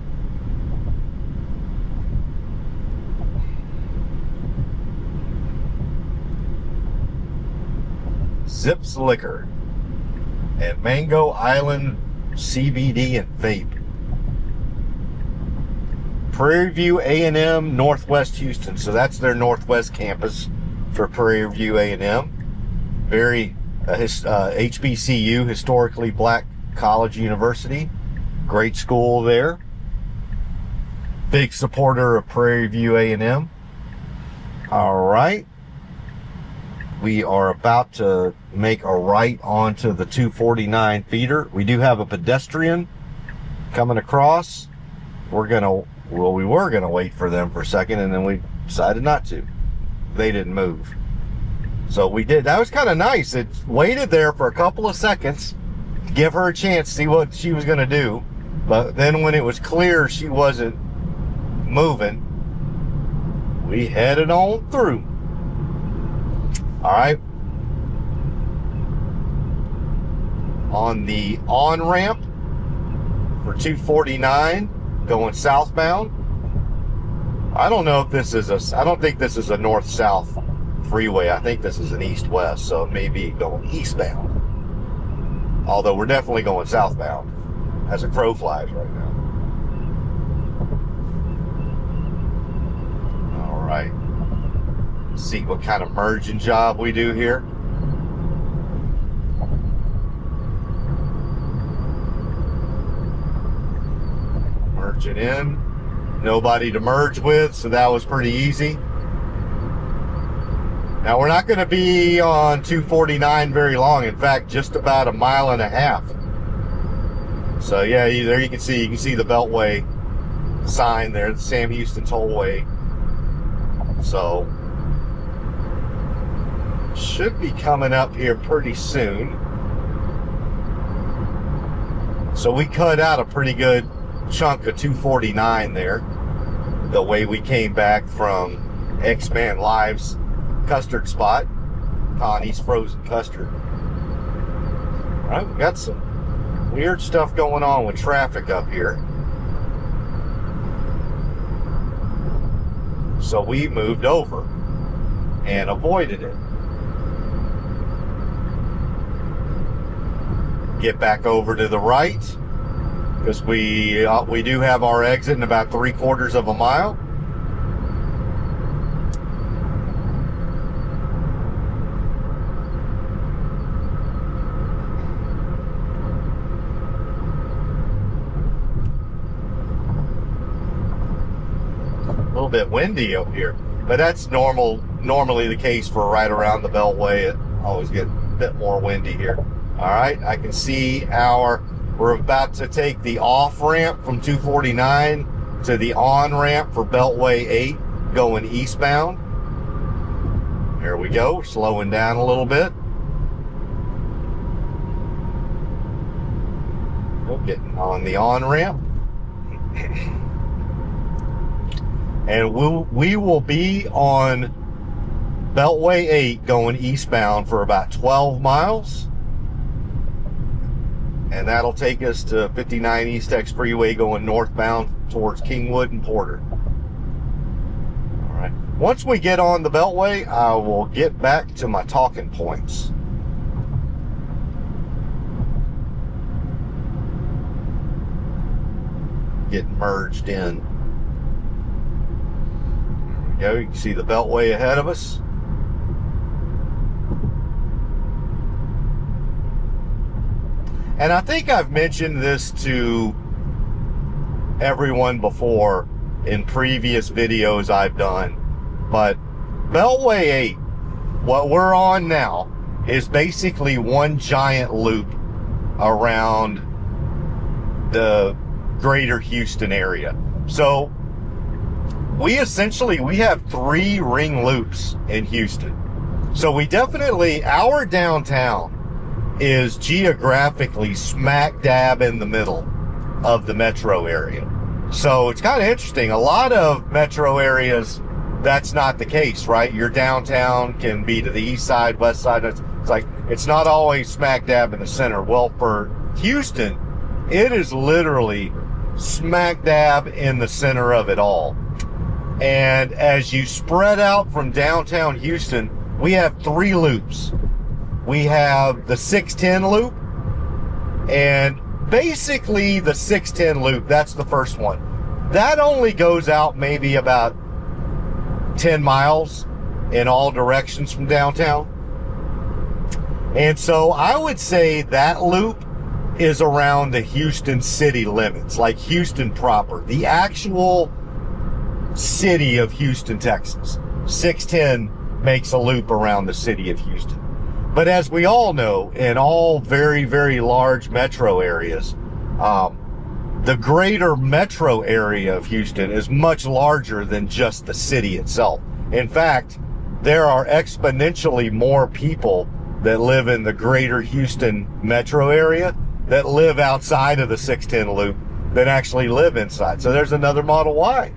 Zips Liquor. And Mango Island CBD and Vape. Prairie View A&M Northwest Houston. So that's their Northwest campus for Prairie View A&M. Very HBCU, historically black college university. Great school there. Big supporter of Prairie View A&M. All right. We are about to make a right onto the 249 feeder. We do have a pedestrian coming across. We were gonna wait for them for a second, and then we decided not to. They didn't move. So we did. That was kind of nice. It waited there for a couple of seconds to give her a chance to see what she was gonna do. But then when it was clear she wasn't moving, we headed on through. All right. On the on-ramp for 249 going southbound. I don't know if this is I don't think this is a north-south freeway. I think this is an east-west, so it may be going eastbound. Although we're definitely going southbound as a crow flies right now. All right. See what kind of merging job we do here. Merging in. Nobody to merge with, so that was pretty easy. Now we're not going to be on 249 very long. In fact, just about a mile and a half. So yeah, there you can see the Beltway sign there, the Sam Houston Tollway. So should be coming up here pretty soon. So we cut out a pretty good chunk of 249 there, the way we came back from XMAN Live's Custard spot, Connie's frozen custard. All right, we got some weird stuff going on with traffic up here. So we moved over and avoided it. Get back over to the right, because we do have our exit in about 3/4 of a mile. A little bit windy up here, but that's normally the case for right around the Beltway. It always gets a bit more windy here. All right, I can see we're about to take the off ramp from 249 to the on ramp for Beltway 8 going eastbound. There we go, slowing down a little bit. We're getting on the on ramp. And we will be on Beltway 8 going eastbound for about 12 miles. And that'll take us to 59 East X Freeway going northbound towards Kingwood and Porter. All right. Once we get on the Beltway, I will get back to my talking points. Getting merged in. There we go. You can see the Beltway ahead of us. And I think I've mentioned this to everyone before in previous videos I've done, but Beltway 8, what we're on now, is basically one giant loop around the greater Houston area. So we have 3 ring loops in Houston. So we definitely, our downtown is geographically smack dab in the middle of the metro area. So it's kind of interesting. A lot of metro areas that's not the case, right? Your downtown can be to the east side, west side. It's like, it's not always smack dab in the center. Well, for Houston, it is literally smack dab in the center of it all. And as you spread out from downtown Houston, we have 3 loops. We have the 610 loop, and basically the 610 loop, that's the first one. That only goes out maybe about 10 miles in all directions from downtown. And so I would say that loop is around the Houston city limits, like Houston proper, the actual city of Houston, Texas. 610 makes a loop around the city of Houston. But as we all know, in all very, very large metro areas, the greater metro area of Houston is much larger than just the city itself. In fact, there are exponentially more people that live in the greater Houston metro area that live outside of the 610 loop than actually live inside. So there's another Model Y.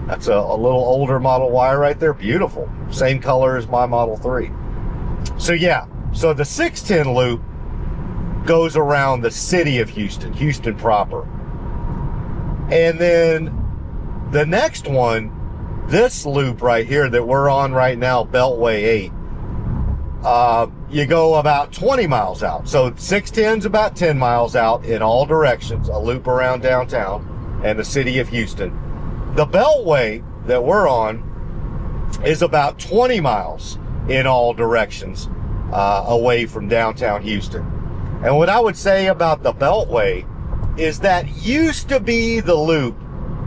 That's a little older Model Y right there. Beautiful. Same color as my Model 3. So yeah, so the 610 loop goes around the city of Houston, Houston proper. And then the next one, this loop right here that we're on right now, Beltway 8, you go about 20 miles out. So 610's about 10 miles out in all directions, a loop around downtown and the city of Houston. The Beltway that we're on is about 20 miles in all directions away from downtown Houston. And what I would say about the Beltway is that used to be the loop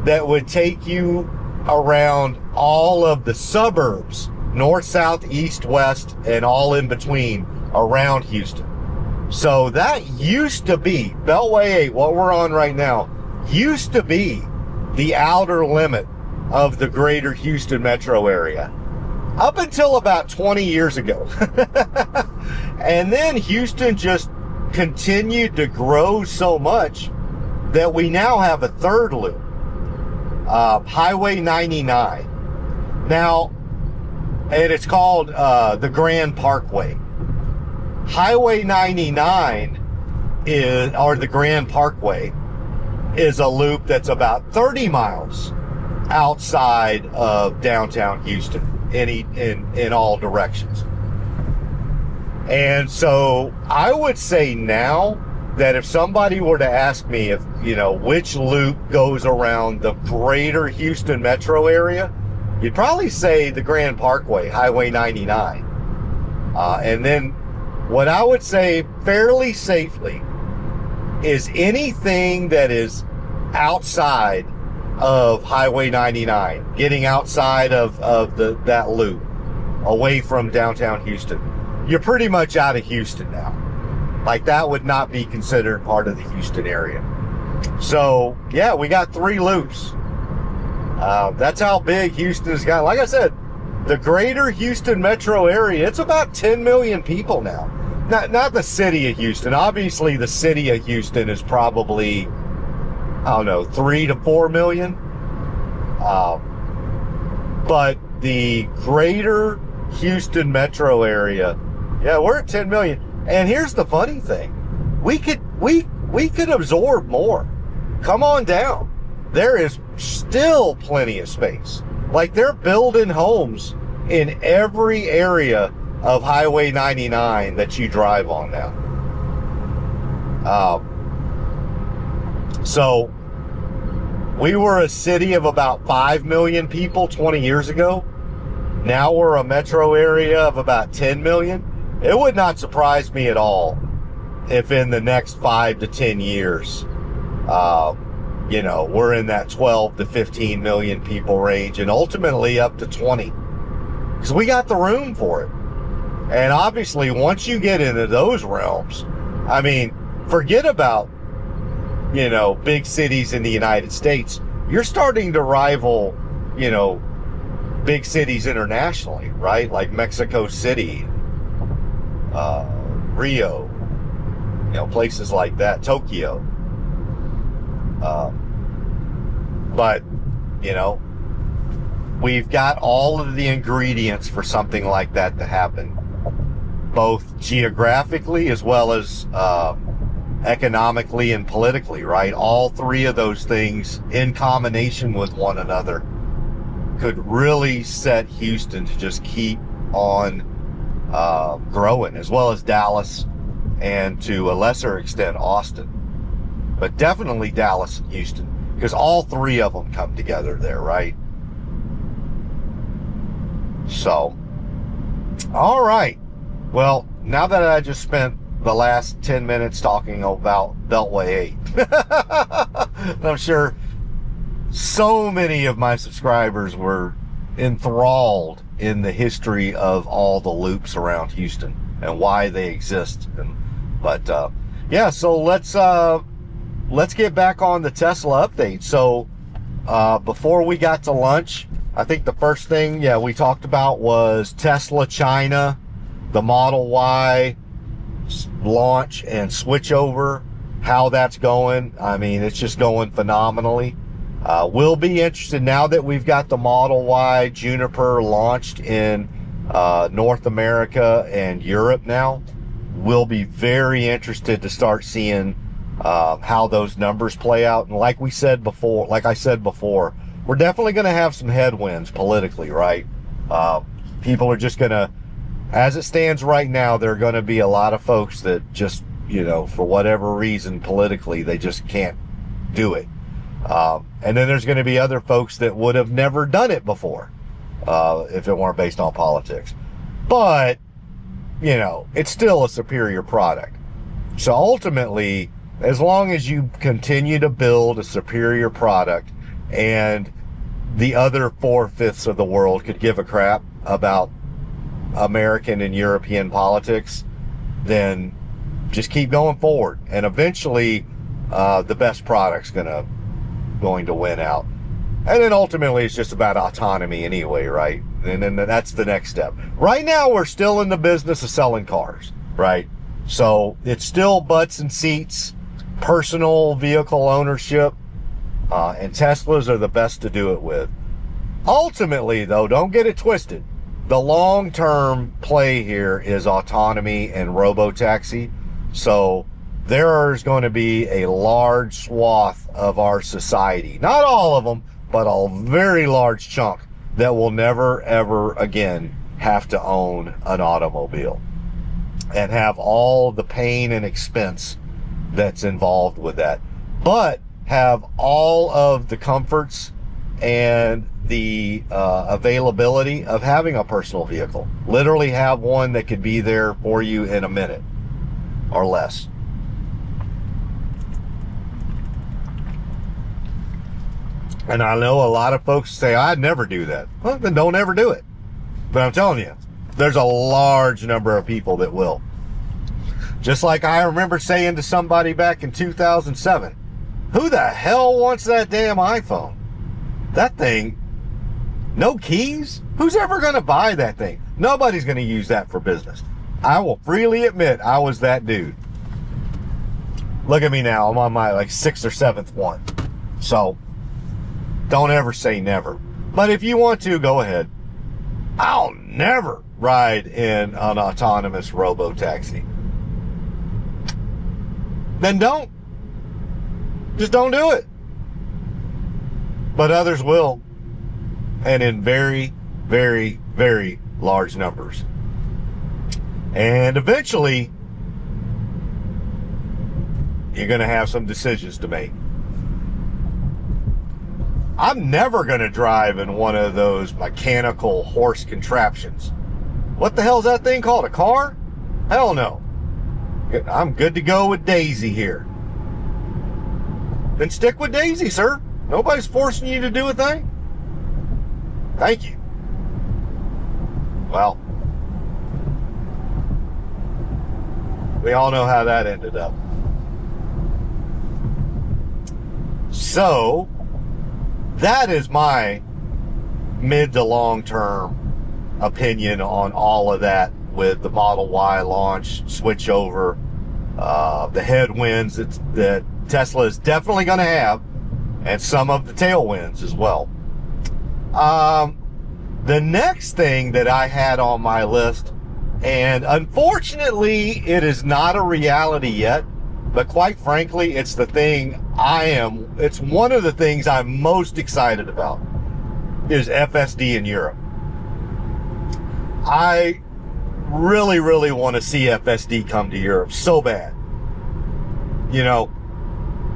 that would take you around all of the suburbs, north, south, east, west, and all in between around Houston. So that used to be, Beltway 8, what we're on right now, used to be the outer limit of the greater Houston metro area. Up until about 20 years ago. And then Houston just continued to grow so much that we now have a third loop, Highway 99. Now, and it's called the Grand Parkway. Highway 99 is, or the Grand Parkway, is a loop that's about 30 miles outside of downtown Houston in all directions. And so I would say now that if somebody were to ask me if, you know, which loop goes around the greater Houston metro area, you'd probably say the Grand Parkway, Highway 99. And then what I would say fairly safely is anything that is outside of Highway 99, getting outside of that loop, away from downtown Houston, you're pretty much out of Houston now. Like, that would not be considered part of the Houston area. So yeah, we got 3 loops. That's how big Houston has got. Like I said, the greater Houston metro area, it's about 10 million people now. Not the city of Houston. Obviously, the city of Houston is probably, I don't know, 3 to 4 million. But the greater Houston metro area, yeah, we're at 10 million. And here's the funny thing. We could absorb more. Come on down. There is still plenty of space. Like, they're building homes in every area of Highway 99 that you drive on now. So we were a city of about 5 million people 20 years ago. Now we're a metro area of about 10 million. It would not surprise me at all if in the next 5 to 10 years, you know, we're in that 12 to 15 million people range, and ultimately up to 20, because we got the room for it. And obviously, once you get into those realms, I mean, forget about, you know, big cities in the United States. You're starting to rival, you know, big cities internationally, right? Like Mexico City, Rio, you know, places like that, Tokyo. But, you know, we've got all of the ingredients for something like that to happen, both geographically as well as economically and politically, right? All three of those things in combination with one another could really set Houston to just keep on growing, as well as Dallas and to a lesser extent Austin, but definitely Dallas and Houston, because all three of them come together there, right? So, all right. Well, now that I just spent the last 10 minutes talking about Beltway 8, I'm sure so many of my subscribers were enthralled in the history of all the loops around Houston and why they exist. But yeah, so let's get back on the Tesla update. So before we got to lunch, I think the first thing, we talked about was Tesla China, the Model Y launch and switch over, how that's going. I mean, it's just going phenomenally. We'll be interested now that we've got the Model Y Juniper launched in North America and Europe now. We'll be very interested to start seeing how those numbers play out. And like I said before, we're definitely going to have some headwinds politically, right? People are just going to, as it stands right now, there are going to be a lot of folks that just, for whatever reason politically, they just can't do it. And then there's going to be other folks that would have never done it before, if it weren't based on politics. But, it's still a superior product. So ultimately, as long as you continue to build a superior product and the other 4/5 of the world could give a crap about American and European politics, then just keep going forward. And eventually, the best product's going to win out. And then ultimately it's just about autonomy anyway, right? And then that's the next step. Right now we're still in the business of selling cars, right? So it's still butts and seats, personal vehicle ownership, and Teslas are the best to do it with. Ultimately though, don't get it twisted, the long-term play here is autonomy and robotaxi. So there is going to be a large swath of our society, not all of them, but a very large chunk, that will never, ever again have to own an automobile and have all the pain and expense that's involved with that, but have all of the comforts and the availability of having a personal vehicle. Literally have one that could be there for you in a minute or less. And I know a lot of folks say, I'd never do that. Well, then don't ever do it. But I'm telling you, there's a large number of people that will. Just like I remember saying to somebody back in 2007, who the hell wants that damn iPhone? That thing, no keys? Who's ever going to buy that thing? Nobody's going to use that for business. I will freely admit I was that dude. Look at me now. I'm on my 6th or 7th one. So don't ever say never. But if you want to, go ahead. I'll never ride in an autonomous robotaxi. Then don't. Just don't do it. But others will. And in very, very, very large numbers. And eventually, you're going to have some decisions to make. I'm never going to drive in one of those mechanical horse contraptions. What the hell is that thing called? A car? Hell no. I'm good to go with Daisy here. Then stick with Daisy, sir. Nobody's forcing you to do a thing. Thank you. Well, we all know how that ended up. So, that is my mid to long term opinion on all of that, with the Model Y launch, switch over, the headwinds that Tesla is definitely going to have, and some of the tailwinds as well. The next thing that I had on my list, and unfortunately it is not a reality yet, but quite frankly, it's the thing it's one of the things I'm most excited about, is FSD in Europe. I really, really want to see FSD come to Europe so bad. You know,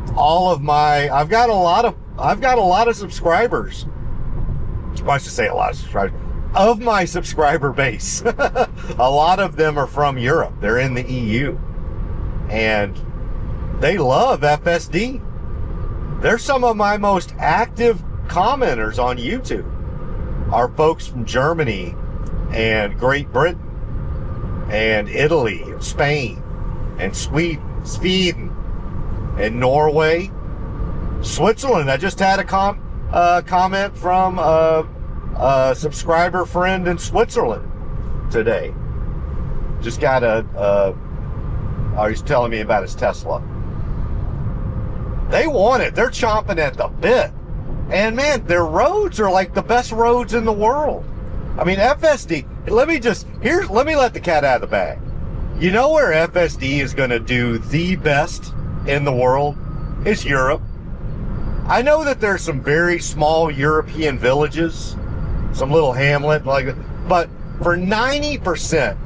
I've got a lot of subscribers. I should say a lot of subscribers. Of my subscriber base, a lot of them are from Europe. They're in the EU. And they love FSD. They're some of my most active commenters on YouTube. Are folks from Germany and Great Britain and Italy and Spain and Sweden and Norway, Switzerland. I just had a comment from a subscriber friend in Switzerland today. Just got he's telling me about his Tesla. They want it. They're chomping at the bit. And man, their roads are like the best roads in the world. I mean, FSD, let me let the cat out of the bag. You know where FSD is going to do the best in the world? Is Europe. I know that there's some very small European villages, some little hamlet like that, but for 90%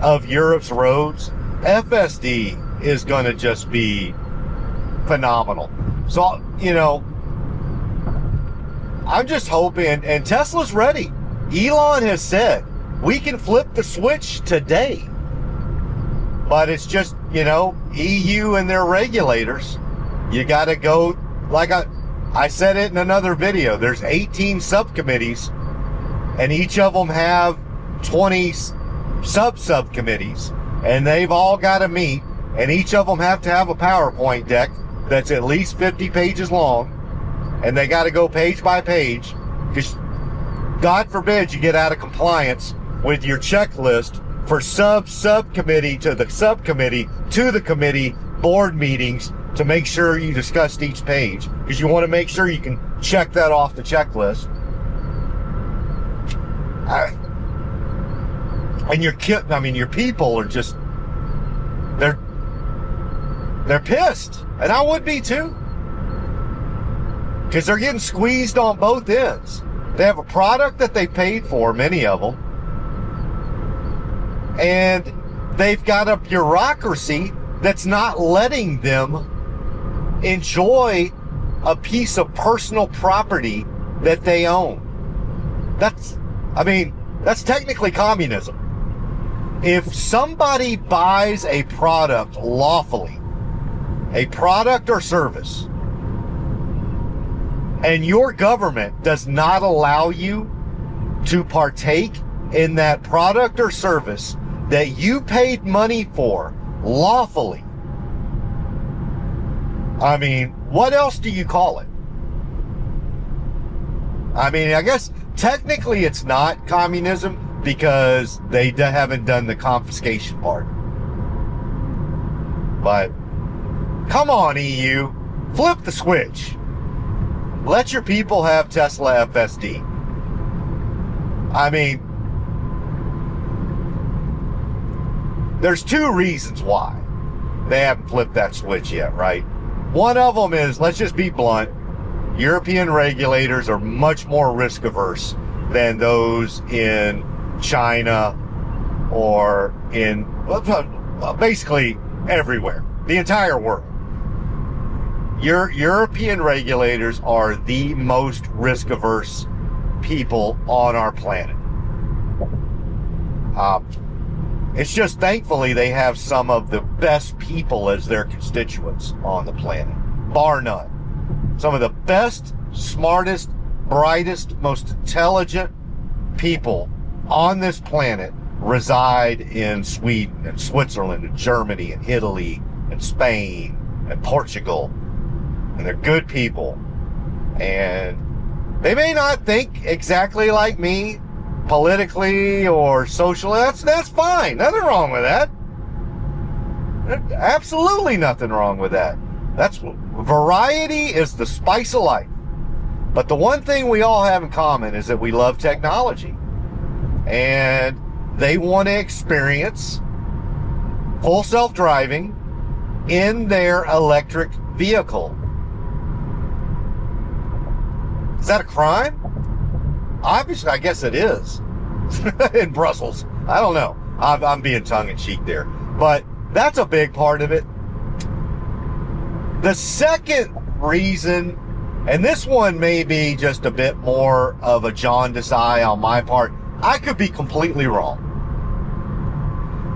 of Europe's roads, FSD is going to just be phenomenal. So, you know, I'm just hoping, and Tesla's ready. Elon has said we can flip the switch today, but it's just, you know, EU and their regulators. You got to go, like I said it in another video, there's 18 subcommittees and each of them have 20 subcommittees, and they've all got to meet, and each of them have to have a PowerPoint deck that's at least 50 pages long, and they got to go page by page, because God forbid you get out of compliance with your checklist for subcommittee to the subcommittee to the committee board meetings to make sure you discussed each page, because you want to make sure you can check that off the checklist. And your people are just, they're pissed, and I would be too, because they're getting squeezed on both ends. They have a product that they paid for, many of them, and they've got a bureaucracy that's not letting them enjoy a piece of personal property that they own. That's technically communism. If somebody buys a product lawfully, a product or service, and your government does not allow you to partake in that product or service that you paid money for lawfully, I mean, what else do you call it? I mean, I guess technically it's not communism because they haven't done the confiscation part. But come on, EU, flip the switch. Let your people have Tesla FSD. I mean, there's two reasons why they haven't flipped that switch yet, right? One of them is, let's just be blunt, European regulators are much more risk averse than those in China or in basically everywhere, the entire world. European regulators are the most risk averse people on our planet. It's just, thankfully, they have some of the best people as their constituents on the planet, bar none. Some of the best, smartest, brightest, most intelligent people on this planet reside in Sweden and Switzerland and Germany and Italy and Spain and Portugal. And they're good people. And they may not think exactly like me, politically or socially. That's fine. Nothing wrong with that. Absolutely nothing wrong with that. Variety is the spice of life. But the one thing we all have in common is that we love technology. and they want to experience full self-driving in their electric vehicle. Is that a crime? Obviously, I guess it is. In Brussels. I don't know. I'm being tongue-in-cheek there. But that's a big part of it. The second reason, and this one may be just a bit more of a jaundiced eye on my part. I could be completely wrong.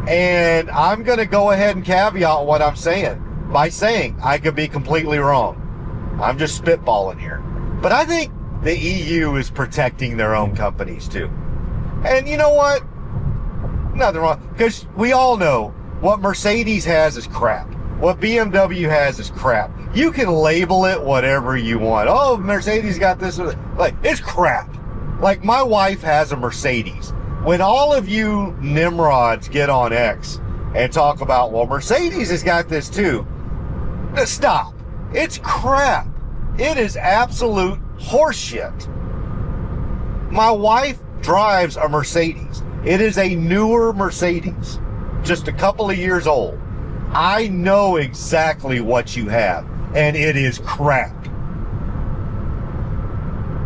And I'm going to go ahead and caveat what I'm saying by saying I could be completely wrong. I'm just spitballing here. But I think the EU is protecting their own companies too. And you know what? Nothing wrong. Because we all know what Mercedes has is crap. What BMW has is crap. You can label it whatever you want. Oh, Mercedes got this. Like, it's crap. Like, my wife has a Mercedes. When all of you nimrods get on X and talk about, well, Mercedes has got this too. Stop. It's crap. It is absolute horseshit. My wife drives a Mercedes. It is a newer Mercedes, just a couple of years old. I know exactly what you have, and it is crap.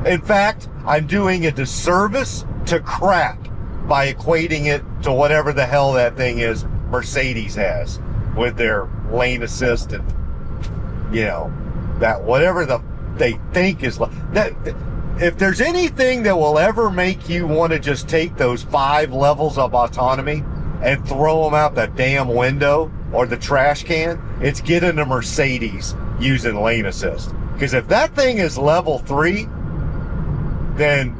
In fact, I'm doing a disservice to crap by equating it to whatever the hell that thing is Mercedes has with their lane assist and, you know, that whatever they think is that. If there's anything that will ever make you want to just take those 5 levels of autonomy and throw them out the damn window or the trash can, it's getting a Mercedes using lane assist. Because if that thing is level 3, then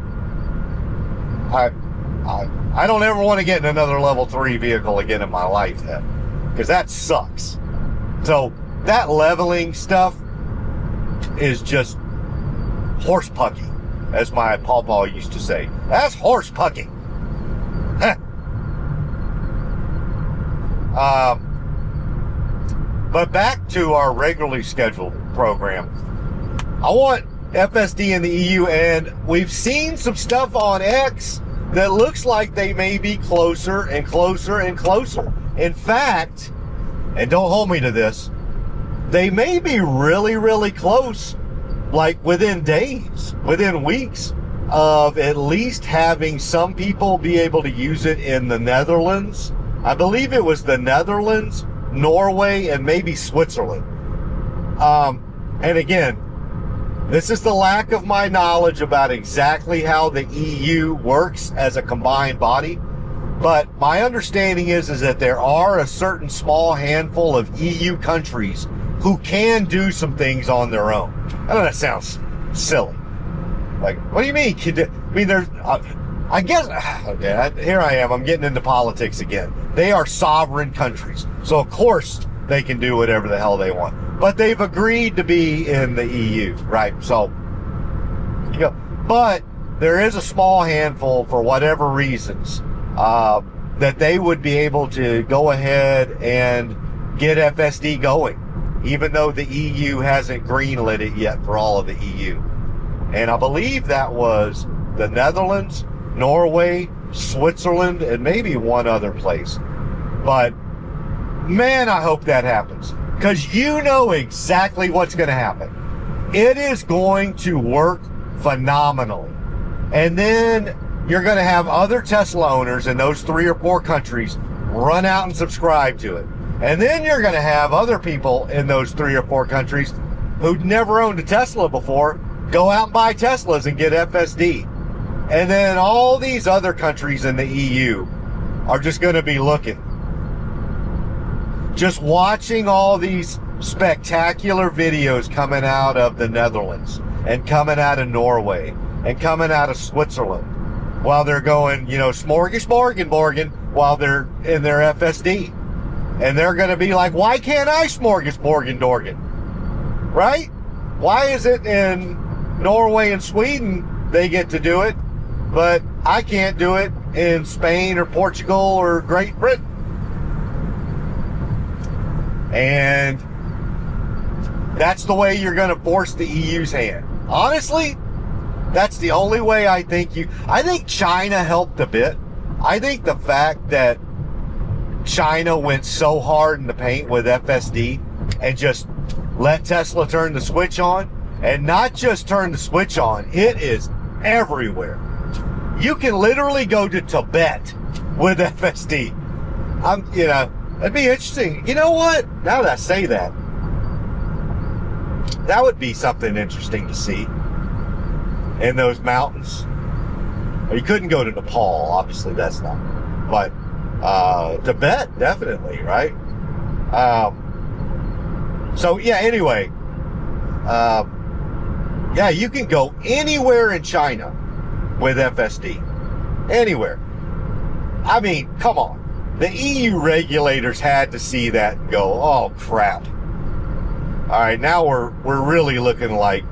I don't ever want to get in another level 3 vehicle again in my life then. Because that sucks. So that leveling stuff is just horse pucky, as my pawpaw used to say. That's horse pucking. But back to our regularly scheduled program. I want FSD in the EU, and we've seen some stuff on X that looks like they may be closer and closer and closer. In fact, and don't hold me to this, they may be really, really close, like within days, within weeks, of at least having some people be able to use it in the Netherlands. I believe it was the Netherlands, Norway, and maybe Switzerland. And again, this is the lack of my knowledge about exactly how the EU works as a combined body. But my understanding is that there are a certain small handful of EU countries who can do some things on their own. I know that sounds silly. Like, what do you mean? I mean, there's, I guess, okay, here I am. I'm getting into politics again. They are sovereign countries. So, of course, they can do whatever the hell they want. But they've agreed to be in the EU, right? So, you know, but there is a small handful, for whatever reasons, that they would be able to go ahead and get FSD going, even though the EU hasn't greenlit it yet for all of the EU. And I believe that was the Netherlands, Norway, Switzerland, and maybe one other place. But, man, I hope that happens. Because you know exactly what's going to happen. It is going to work phenomenally. And then you're going to have other Tesla owners in those 3 or 4 countries run out and subscribe to it. And then you're going to have other people in those 3 or 4 countries who'd never owned a Tesla before go out and buy Teslas and get FSD. And then all these other countries in the EU are just going to be looking. Just watching all these spectacular videos coming out of the Netherlands and coming out of Norway and coming out of Switzerland while they're going, you know, smorgasbord while they're in their FSD. And they're going to be like, why can't I smorgasbord? Right? Why is it in Norway and Sweden they get to do it, but I can't do it in Spain or Portugal or Great Britain? And that's the way you're going to force the EU's hand. Honestly, that's the only way I think China helped a bit. I think the fact that China went so hard in the paint with FSD and just let Tesla turn the switch on, and not just turn the switch on, it is everywhere. You can literally go to Tibet with FSD. That'd be interesting. You know what? Now that I say that, that would be something interesting to see in those mountains. You couldn't go to Nepal, obviously that's not. But Tibet, definitely, right? So yeah, anyway, yeah, you can go anywhere in China with FSD. Anywhere. I mean, come on. The EU regulators had to see that and go, oh crap. All right, now we're really looking like,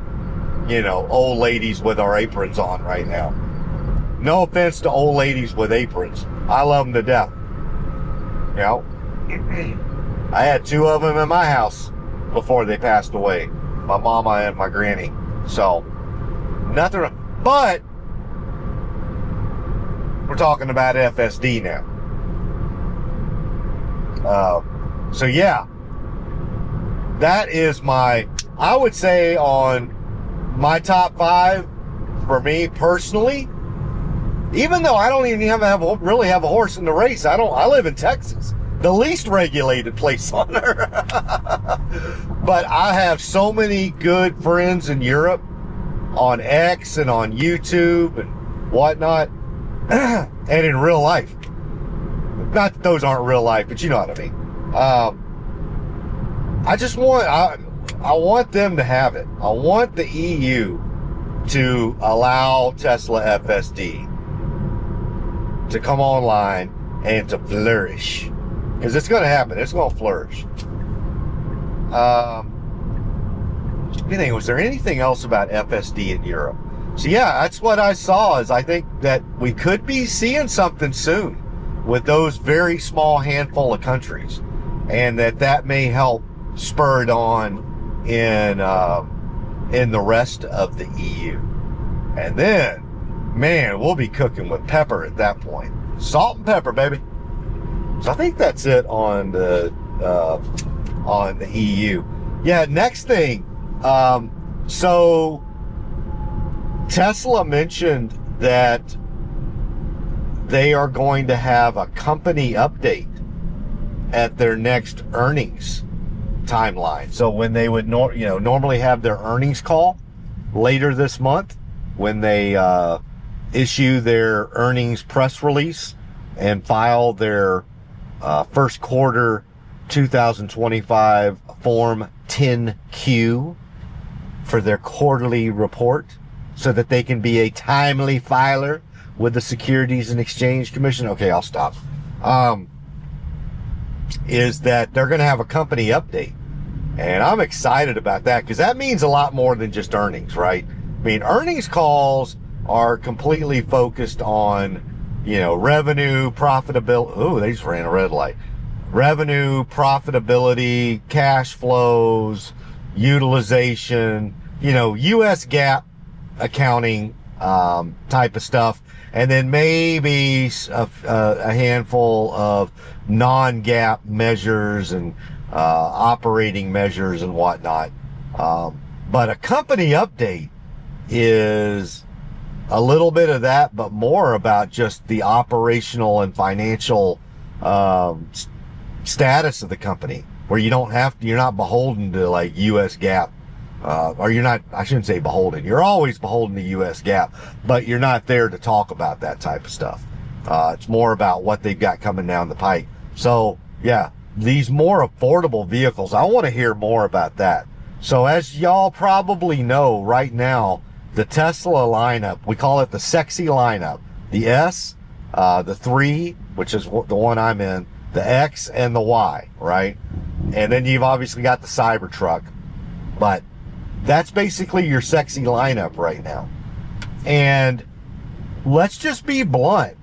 old ladies with our aprons on right now. No offense to old ladies with aprons. I love them to death. I had 2 of them in my house before they passed away. My mama and my granny. So, nothing, but we're talking about FSD now. So yeah, that is I would say on my top 5 for me personally, even though I don't even really have a horse in the race. I live in Texas, the least regulated place on earth. But I have so many good friends in Europe on X and on YouTube and whatnot, and in real life. Not that those aren't real life, but you know what I mean. I want them to have it. I want the EU to allow Tesla FSD to come online and to flourish. Because it's going to happen. It's going to flourish. Was there anything else about FSD in Europe? So yeah, that's what I saw. Is I think that we could be seeing something soon with those very small handful of countries, and that may help spur it on in the rest of the EU. And then, man, we'll be cooking with pepper at that point. Salt and pepper, baby. So I think that's it on the EU. Yeah, next thing. So Tesla mentioned that they are going to have a company update at their next earnings timeline. So when they would normally have their earnings call later this month, when they issue their earnings press release and file their first quarter 2025 Form 10Q for their quarterly report, so that they can be a timely filer with the Securities and Exchange Commission. Okay, I'll stop. Is that they're going to have a company update. And I'm excited about that, because that means a lot more than just earnings, right? I mean, earnings calls are completely focused on, revenue, profitability. Oh, they just ran a red light. Revenue, profitability, cash flows, utilization, U.S. GAAP accounting type of stuff. And then maybe a handful of non-GAAP measures and operating measures and whatnot. But a company update is a little bit of that, but more about just the operational and financial status of the company, where you're not beholden to like U.S. GAAP. Or you're not, I shouldn't say beholden. You're always beholden to U.S. GAAP, but you're not there to talk about that type of stuff. It's more about what they've got coming down the pike. So, yeah, these more affordable vehicles, I want to hear more about that. So, as y'all probably know right now, the Tesla lineup, we call it the sexy lineup. The S, the 3, which is the one I'm in, the X, and the Y, right? And then you've obviously got the Cybertruck. But that's basically your sexy lineup right now. And let's just be blunt.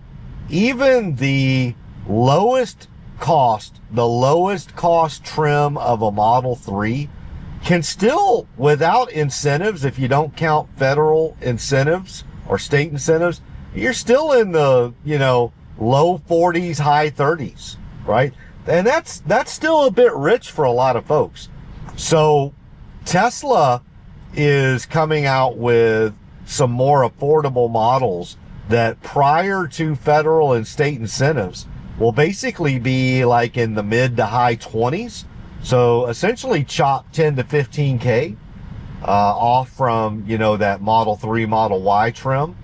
Even the lowest cost trim of a Model 3 can still, without incentives, if you don't count federal incentives or state incentives, you're still in the, low 40s, high 30s, right? And that's still a bit rich for a lot of folks. So Tesla is coming out with some more affordable models that, prior to federal and state incentives, will basically be like in the mid to high 20s. So essentially chop 10 to 15K off from, you know, that Model 3, Model Y trim.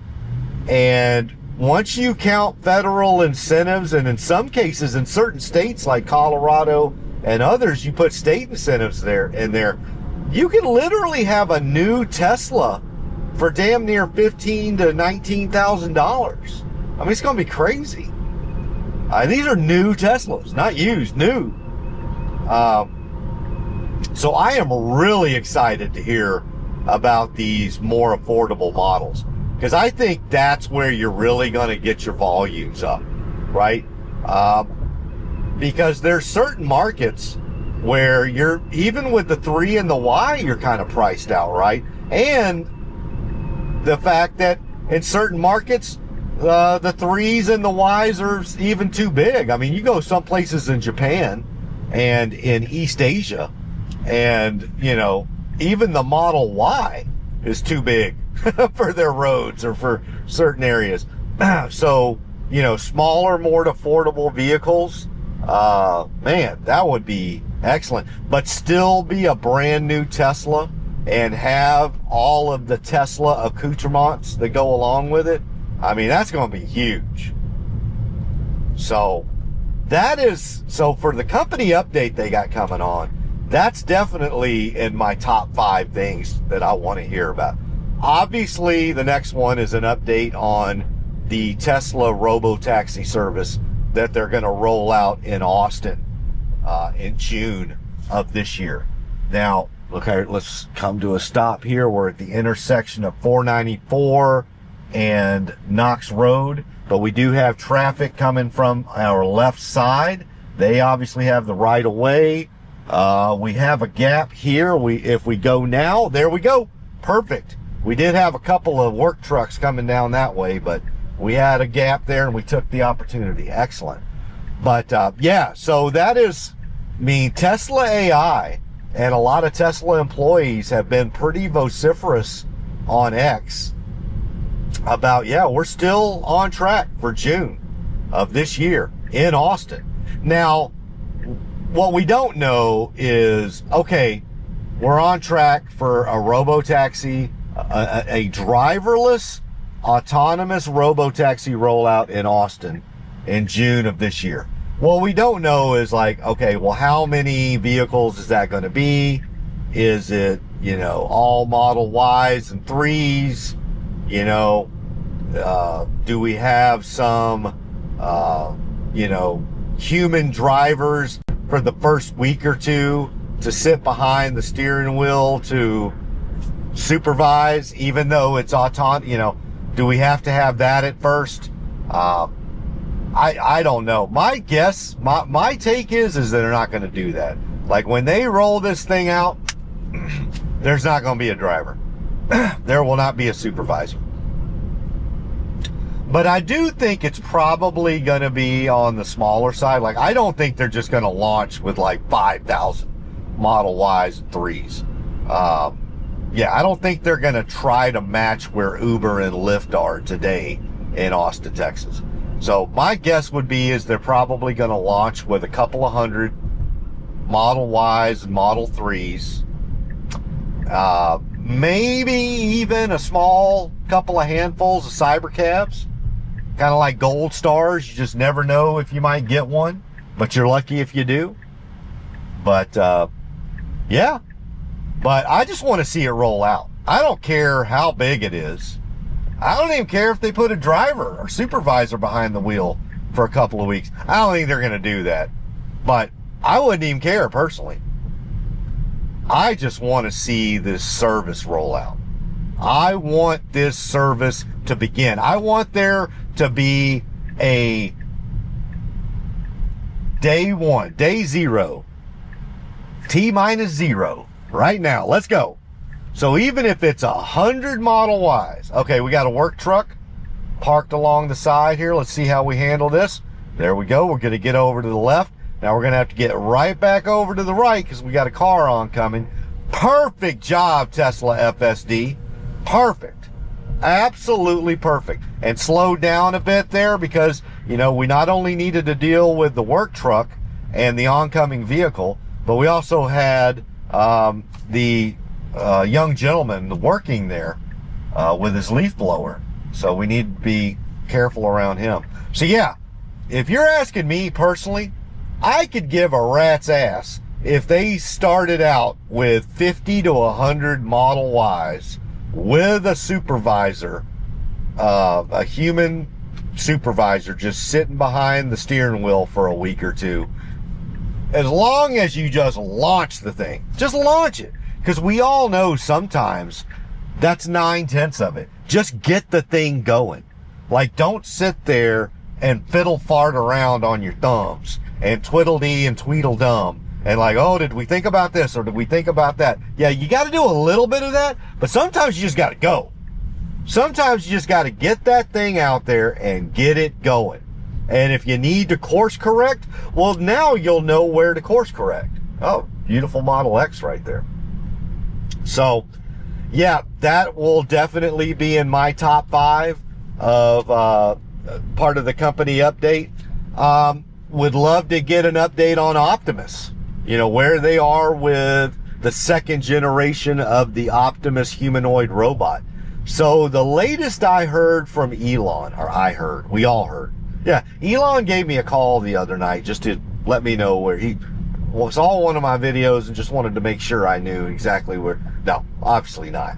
And once you count federal incentives, and in some cases in certain states like Colorado and others, you put state incentives in there, you can literally have a new Tesla for damn near $15,000 to $19,000. I mean, it's going to be crazy. These are new Teslas, not used, new. So I am really excited to hear about these more affordable models, because I think that's where you're really going to get your volumes up, right? Because there's certain markets where you're, even with the 3 and the Y, you're kind of priced out, right? And the fact that in certain markets, the 3s and the Ys are even too big. I mean, you go some places in Japan and in East Asia, and, you know, even the Model Y is too big for their roads or for certain areas. So, you know, smaller, more affordable vehicles, man, that would be excellent. But still be a brand new Tesla and have all of the Tesla accoutrements that go along with it. I mean, that's going to be huge. So that is, so for the company update they got coming on, that's definitely in my top 5 things that I want to hear about. Obviously, the next one is an update on the Tesla robotaxi service that they're going to roll out in Austin in June of this year. Now, okay, let's come to a stop here. We're at the intersection of 494 and Knox Road, but we do have traffic coming from our left side. They obviously have the right of way. We have a gap here. If we go now, there we go. Perfect. We did have a couple of work trucks coming down that way, but we had a gap there and we took the opportunity. Excellent. But yeah, so that is, I mean, Tesla AI and a lot of Tesla employees have been pretty vociferous on X about, yeah, we're still on track for June of this year in Austin. Now, what we don't know is, okay, we're on track for a robotaxi, a driverless, autonomous robotaxi rollout in Austin in June of this year. What we don't know is, like, okay, well, how many vehicles is that going to be? Is it, you know, all Model Ys and 3s? You know, do we have some, you know, human drivers for the first week or two to sit behind the steering wheel to supervise, even though it's autonomous? You know, do we have to have that at first? I don't know. My guess, my take is that they're not going to do that. Like, when they roll this thing out, there's not going to be a driver. There will not be a supervisor. But I do think it's probably going to be on the smaller side. Like, I don't think they're just going to launch with like 5,000 Model Ys and 3s. Yeah, I don't think they're going to try to match where Uber and Lyft are today in Austin, Texas. So my guess would be is they're probably going to launch with a couple of hundred Model Ys and Model 3s. Maybe even a small couple of handfuls of Cybercabs. Kind of like gold stars. You just never know if you might get one, but you're lucky if you do. But yeah, but I just want to see it roll out. I don't care how big it is. I don't even care if they put a driver or supervisor behind the wheel for a couple of weeks. I don't think they're going to do that, but I wouldn't even care personally. I just want to see this service roll out. I want this service to begin. I want there to be a day 1, day 0, T-0 right now. Let's go. So even if it's 100 Model Ys, okay, we got a work truck. parked along the side here. Let's see how we handle this. There we go. We're going to get over to the left. Now we're going to have to get right back over to the right because we got a car oncoming. Perfect job, Tesla FSD. Perfect. Absolutely perfect. And slow down a bit there because, you know, we not only needed to deal with the work truck and the oncoming vehicle, but we also had the young gentleman working there with his leaf blower. So we need to be careful around him. So yeah, if you're asking me personally, I could give a rat's ass if they started out with 50 to 100 Model Ys with a supervisor, a human supervisor just sitting behind the steering wheel for a week or two. As long as you just launch the thing, just launch it. Because we all know sometimes that's 9/10 of it. Just get the thing going. Like, don't sit there and fiddle fart around on your thumbs and twiddle-dee and tweedle-dum and like, oh, did we think about this or did we think about that? Yeah, you got to do a little bit of that, but sometimes you just got to go. Sometimes you just got to get that thing out there and get it going. And if you need to course correct, well, now you'll know where to course correct. Oh, beautiful Model X right there. So, yeah, that will definitely be in my top 5 of part of the company update. Would love to get an update on Optimus. You know, where they are with the 2nd generation of the Optimus humanoid robot. So the latest I heard from Elon, or we all heard. Yeah, Elon gave me a call the other night just to let me know where he saw one of my videos and just wanted to make sure I knew exactly where. No, obviously not.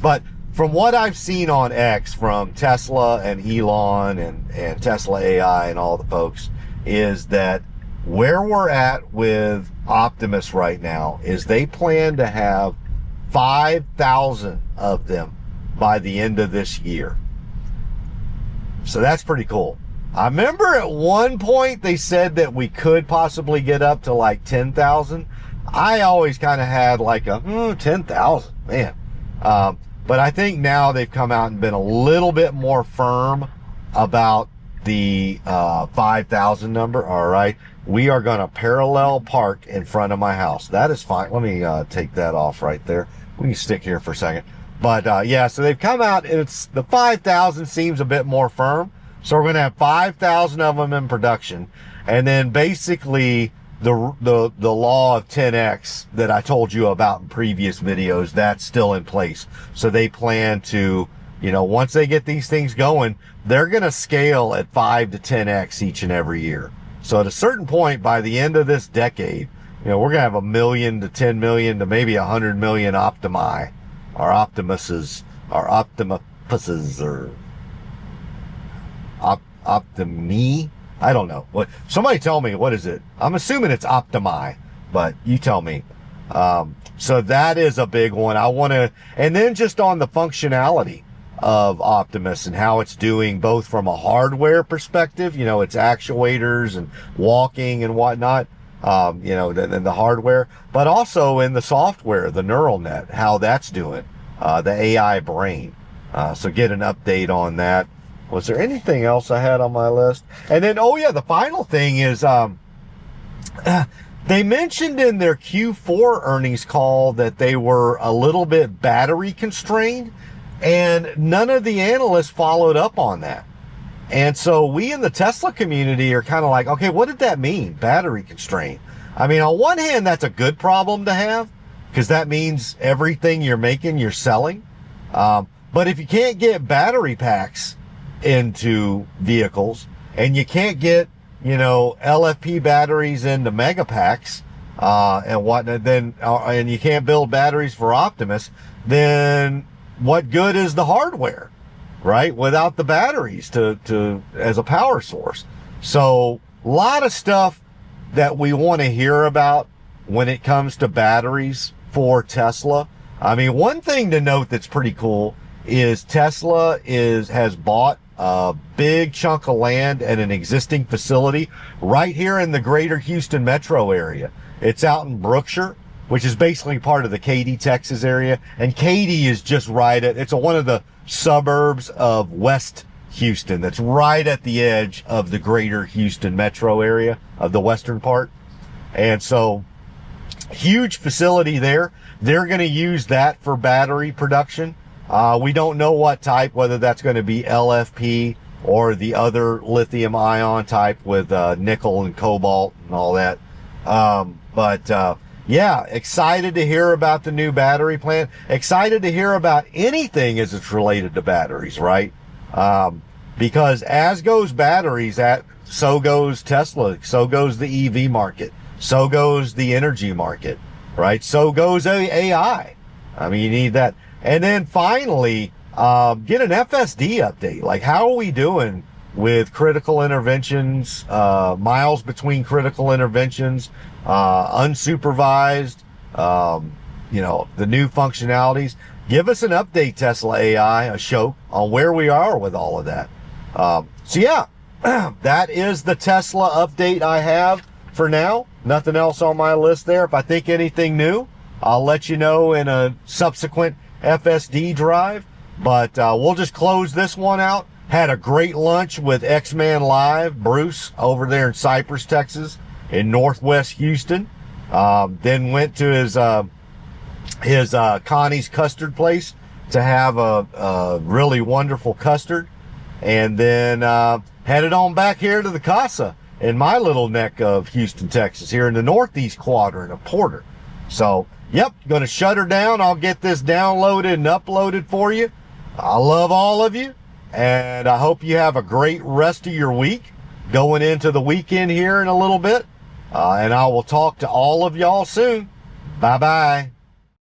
But from what I've seen on X from Tesla and Elon and Tesla AI and all the folks, is that where we're at with Optimus right now is they plan to have 5,000 of them by the end of this year. So that's pretty cool. I remember at one point they said that we could possibly get up to like 10,000. I always kind of had like a 10,000, man. But I think now they've come out and been a little bit more firm about the 5,000 number. All right, we are going to parallel park in front of my house. That is fine. Let me take that off right there. We can stick here for a second. But yeah, so they've come out and it's the 5,000 seems a bit more firm. So we're going to have 5,000 of them in production. And then basically the law of 10x that I told you about in previous videos, that's still in place. So they plan to, you know, once they get these things going, they're going to scale at 5 to 10x each and every year. So at a certain point by the end of this decade, you know, we're going to have 1 million to 10 million to maybe 100 million Optimi, or Optimuses, or Optimuses, or Optimi. I don't know. What? Somebody tell me, what is it? I'm assuming it's Optimi, but you tell me. So that is a big one. I want to, and then just on the functionality of Optimus and how it's doing both from a hardware perspective, you know, its actuators and walking and whatnot, you know, then the hardware, but also in the software, the neural net, how that's doing, the AI brain. So get an update on that. Was there anything else I had on my list? And then, oh yeah, the final thing is, they mentioned in their Q4 earnings call that they were a little bit battery constrained, and none of the analysts followed up on that. And so we in the Tesla community are kind of like, okay, what did that mean? Battery constraint. I mean, on one hand, that's a good problem to have because that means everything you're making, you're selling. But if you can't get battery packs into vehicles and you can't get, you know, LFP batteries into mega packs, and whatnot, then, and you can't build batteries for Optimus, then what good is the hardware, right? Without the batteries to as a power source. So a lot of stuff that we want to hear about when it comes to batteries for Tesla. I mean, one thing to note that's pretty cool is Tesla has bought a big chunk of land at an existing facility right here in the greater Houston metro area. It's out in Brookshire, which is basically part of the Katy, Texas area. And Katy is just right at, it's one of the suburbs of West Houston that's right at the edge of the greater Houston metro area of the western part. And so huge facility there. They're going to use that for battery production. We don't know what type, whether that's going to be LFP or the other lithium ion type with nickel and cobalt and all that. Yeah, excited to hear about the new battery plant. Excited to hear about anything as it's related to batteries, right? Because as goes batteries, so goes Tesla, so goes the EV market, so goes the energy market, right? So goes AI. I mean, you need that. And then finally, get an FSD update. Like, how are we doing with critical interventions, miles between critical interventions, unsupervised, the new functionalities? Give us an update, Tesla AI, a show on where we are with all of that. So yeah, that is the Tesla update I have for now. Nothing else on my list there. If I think anything new, I'll let you know in a subsequent FSD drive. But we'll just close this one out. Had a great lunch with XMAN Live, Bruce, over there in Cypress, Texas, in Northwest Houston. Then went to his Connie's Custard place to have a really wonderful custard. And then headed on back here to the Casa in my little neck of Houston, Texas, here in the northeast quadrant of Porter. So, yep, going to shut her down. I'll get this downloaded and uploaded for you. I love all of you, and I hope you have a great rest of your week going into the weekend here in a little bit. And I will talk to all of y'all soon. Bye-bye.